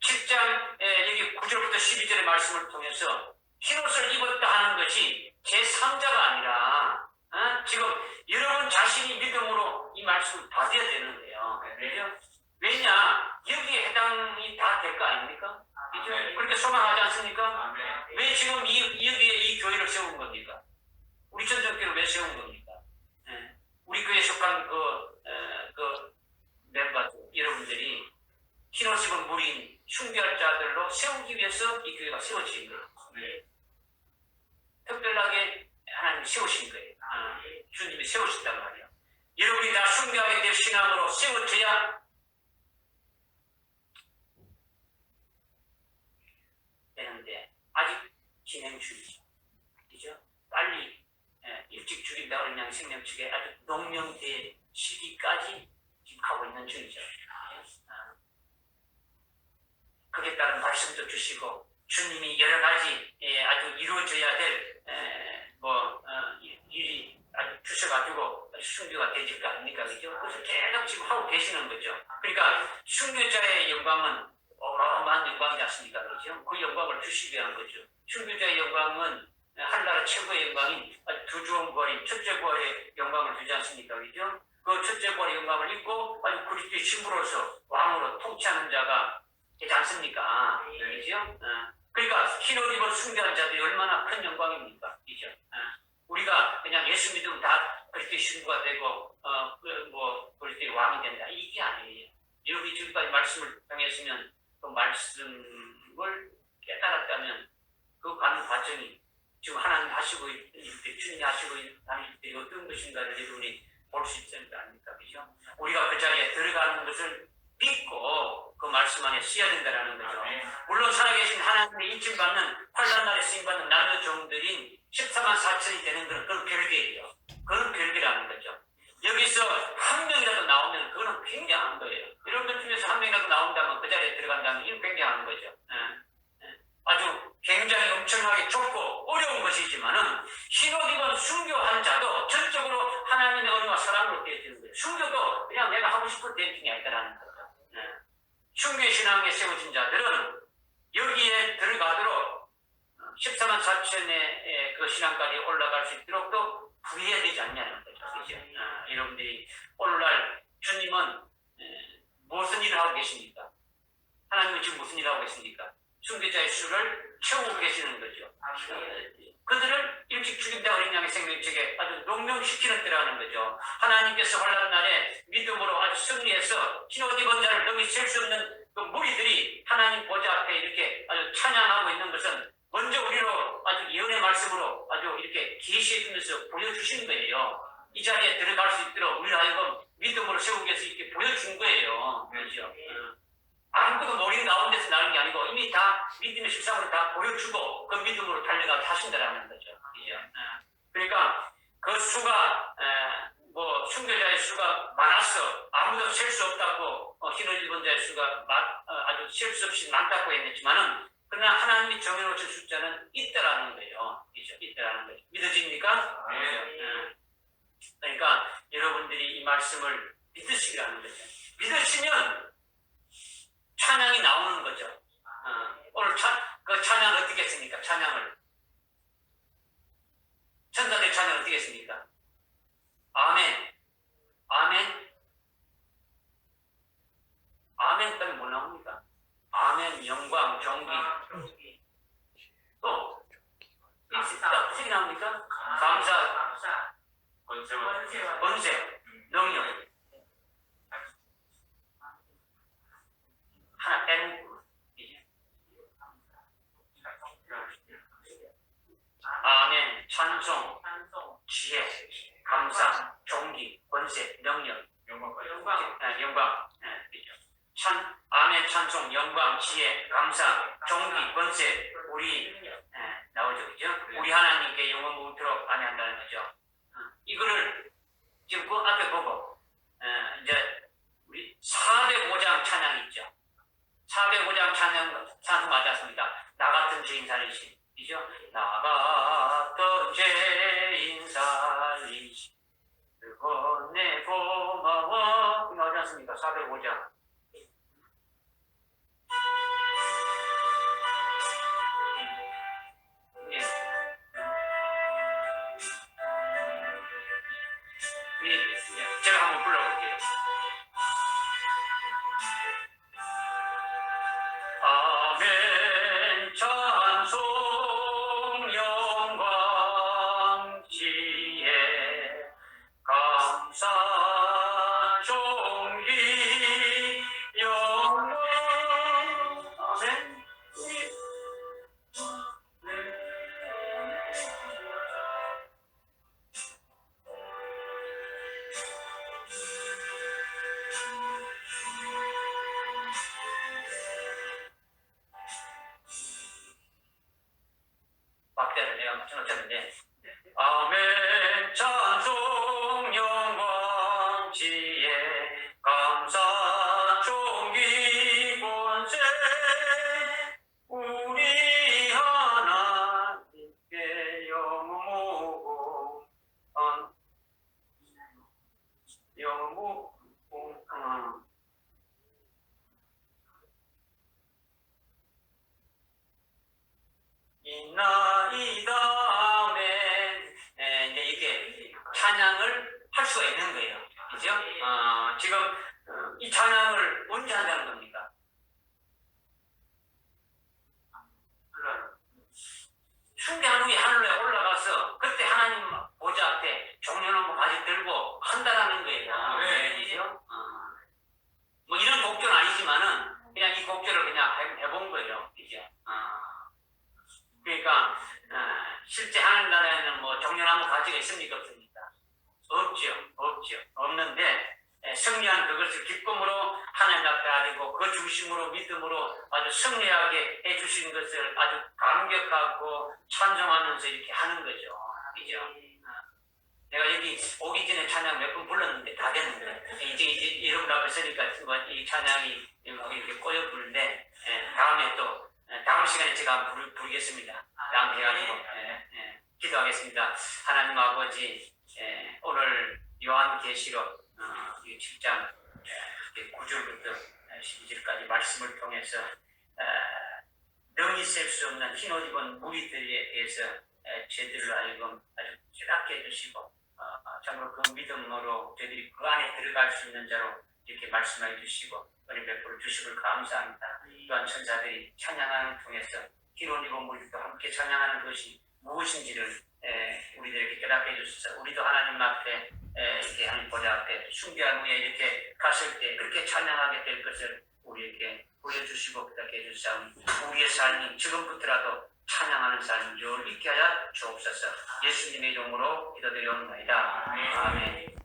7장 여기 9절부터 12절의 말씀을 통해서 흰옷을 입었다 하는 것이 제3자가 아니라 지금 여러분 자신이 믿음으로 이 말씀을 받아야 되는 거예요. 왜냐? 여기에 해당이 다 될 거 아닙니까? 그죠? 그렇게 소망하지 않습니까? 왜 지금 여기에 이 교회를 세운 겁니까? 우리 전정교회를 왜 세운 겁니까? 우리 교회에 속한 그 멤버 여러분들이 흰옷 입은 무리인 순교할 자들로 세우기 위해서 이 교회가 세워진 거예요. 특별하게 하나님이 세우신 거예요. 주님이 세우셨단 말이에요. 여러분이 다 순교하게 될 신앙으로 세워져야 되는데 아직 진행 중이죠. 그죠? 빨리 일찍 죽인다고 그냥 생명 측에 아주 농명대 시기까지 지금 가고 있는 중이죠. 그에 따른 말씀도 주시고 주님이 여러 가지 아주 이루어져야 될 일이 아주 주셔가지고 순교가 되질 거 아닙니까? 그죠? 그래서 계속 지금 하고 계시는 거죠. 그러니까 순교자의 영광은 어마어마한 영광이지 않습니까? 그죠? 그 영광을 주시기 위한 거죠. 순교자의 영광은 하늘나라 최고의 영광인 두 주원 부활인 첫째 부활의 영광을 주지 않습니까? 그죠? 그 첫째 부활의 영광을 입고 아주 그리스도의 신부로서 왕으로 통치하는 자가 되지 않습니까? 그죠? 그러니까 흰옷 입은 순교한 자들이 얼마나 큰 영광입니까? 그죠? 우리가 그냥 예수 믿으면 다 그리스도의 신부가 되고 그리스도의 왕이 된다. 이게 아니에요. 여러분이 지금까지 말씀을 통했으면 그 말씀을 깨달았다면 그 가는 과정이 지금 하나님 하시고 있을 때 주님이 하시고 있는 일들이 어떤 것인가를 여러분이 볼 수 있을 거 아닙니까? 그죠? 우리가 그 자리에 들어가는 것을 믿고 그 말씀 안에 쓰여야 된다는 거죠. 물론 살아계신 하나님의 인침받는 환난 날에 쓰임받는 남녀 종들인 14만 4천이 되는 그건 별개예요. 그건 별개라는 거죠. 여기서 한 명이라도 나오면 그거는 굉장히 이루어지지만은 흰옷 입은 순교한 자도 전적으로 하나님의 은혜와 사랑으로 되어지는 거예요. 순교도 그냥 내가 하고 싶은 대중이 아니다라는 거죠. 순교의 신앙에 세워진 자들은 여기에 들어가도록 14만 4천의 그 신앙까지 올라갈 수 있도록 또 부해야 되지 않냐는 거죠. 그죠? 여러분들이 오늘날 주님은 무슨 일을 하고 계십니까? 하나님은 지금 무슨 일을 하고 계십니까? 순교자의 수를 채우고 계시는 거죠. 그들을 일찍 죽인다 어린 양의 생명책에 아주 농명시키는 때라는 거죠. 하나님께서 환난 날에 믿음으로 아주 승리해서 흰옷 입은 자를 넘이 셀 수 없는 그 무리들이 하나님 보좌 앞에 이렇게 아주 찬양하고 있는 것은 먼저 우리로 아주 예언의 말씀으로 아주 이렇게 계시해 주면서 보여주신 거예요. 이 자리에 들어갈 수 있도록 우리 하여금 믿음으로 세우기 위해서 이렇게 보여준 거예요. 그렇죠? 아무것도 모르는 가운데서 나는 게 아니고 이미 다 믿음의 실상으로 다 보여주고 그 믿음으로 달려가게 하신다라는 거죠. 그죠? 그러니까 그 수가 뭐 순교자의 수가 많았어. 아무도 셀 수 없다고 흰옷 입은 자의 수가 아주 셀 수 없이 많다고 했지만은 그러나 하나님이 정해놓으신 숫자는 있다라는 거예요. 그죠? 있다라는 거죠. 믿어집니까? 네. 그러니까 여러분들이 이 말씀을 믿으시라는 거죠. 믿으시면 찬양이 나오는 거죠. 오늘 그 찬양을 어떻게 했습니까? 찬양을. 천사들 찬양 어떻게 했습니까? 아멘. 아멘. 아멘 때문에 뭐 나옵니까? 아멘, 영광, 경기. 또, 어떻게 나옵니까? 감사, 권세, 능력. 하나 빼는 거. 아멘, 찬송, 지혜, 감사, 종기, 권세, 능력, 영광. 아멘, 찬송, 영광, 지혜, 감사, 종기, 권세, 우리 나오죠, 그죠? 우리 하나님께 영원 무토록 아멘한다는 거죠. 이거를 지금 그 앞에 보고 이제 우리 405장 찬양이 있죠. 405장 찬양 맞았습니다. 나 같은 죄인 살리신, 그죠? 나 같은 죄인 살리신, 그건 내 고마워. 이거 하지 않습니까? 405장. 제가 한번 불러볼게요. 아멘, 찬송, 영광, 지혜, 감사, 존귀, 영광. 아멘. 박자를 내가 맞춰놓았는데 아멘, 찬송, 영광, 지혜, 감사, 존귀, 권세, 우리 하나님께 영무한 있나이다. 아멘. 이제 이렇게 찬양을 할 수가 있는 거예요. 그죠? 지금 이 찬양을 언제 한다는 겁니까? 숭배한 후에 하늘에 올라가서 그때 하나님 보좌 앞에 종려나무 가지 들고 한다라는 거예요. 네. 그죠? 뭐 이런 곡조는 아니지만은 그냥 이 곡조를 그냥 해본 거예요. 그죠? 그러니까 실제 하늘 나라에는 뭐 종려나무 가지가 있습니까? 없습니까? 없죠. 없는데 승리한 그것을 기쁨으로 하나님 앞에 아니고 그 중심으로 믿음으로 아주 승리하게 해주신 것을 아주 감격하고 찬송하면서 이렇게 하는 거죠. 그죠? 내가 여기 오기 전에 찬양 몇 번 불렀는데 다 됐는데 이제 여러분 앞에 서니까 이 찬양이 이렇게 꼬여 부르는데 다음에 또 다음 시간에 제가 부르겠습니다. 다음 해가지고 기도하겠습니다. 하나님 아버지, 오늘 요한계시록 7장 9절부터 12절까지 말씀을 통해서 능히 셀 수 없는 흰 옷 입은 무리들에 대해서 저희들로 하여금 아주 깨닫게 해주시고 정말 그 믿음으로 저희들이 그 안에 들어갈 수 있는 자로 이렇게 말씀해 주시고 은혜 베풀어 주시길 감사합니다. 또한 천사들이 찬양하는 통해서 흰 옷 입은 무리도 함께 찬양하는 것이 무엇인지를 우리들에게 깨닫게 해주셔서 우리도 하나님 앞에 이렇게 하나님 보좌 앞에 숭배한 후에 이렇게 갔을 때 그렇게 찬양하게 될 것을 우리에게 보여주시고 깨닫게 해주시오. 우리의 삶이 지금부터라도 찬양하는 삶을 늘 있게 하여 주옵소서. 예수님의 이름으로 기도드리옵나이다. 아멘.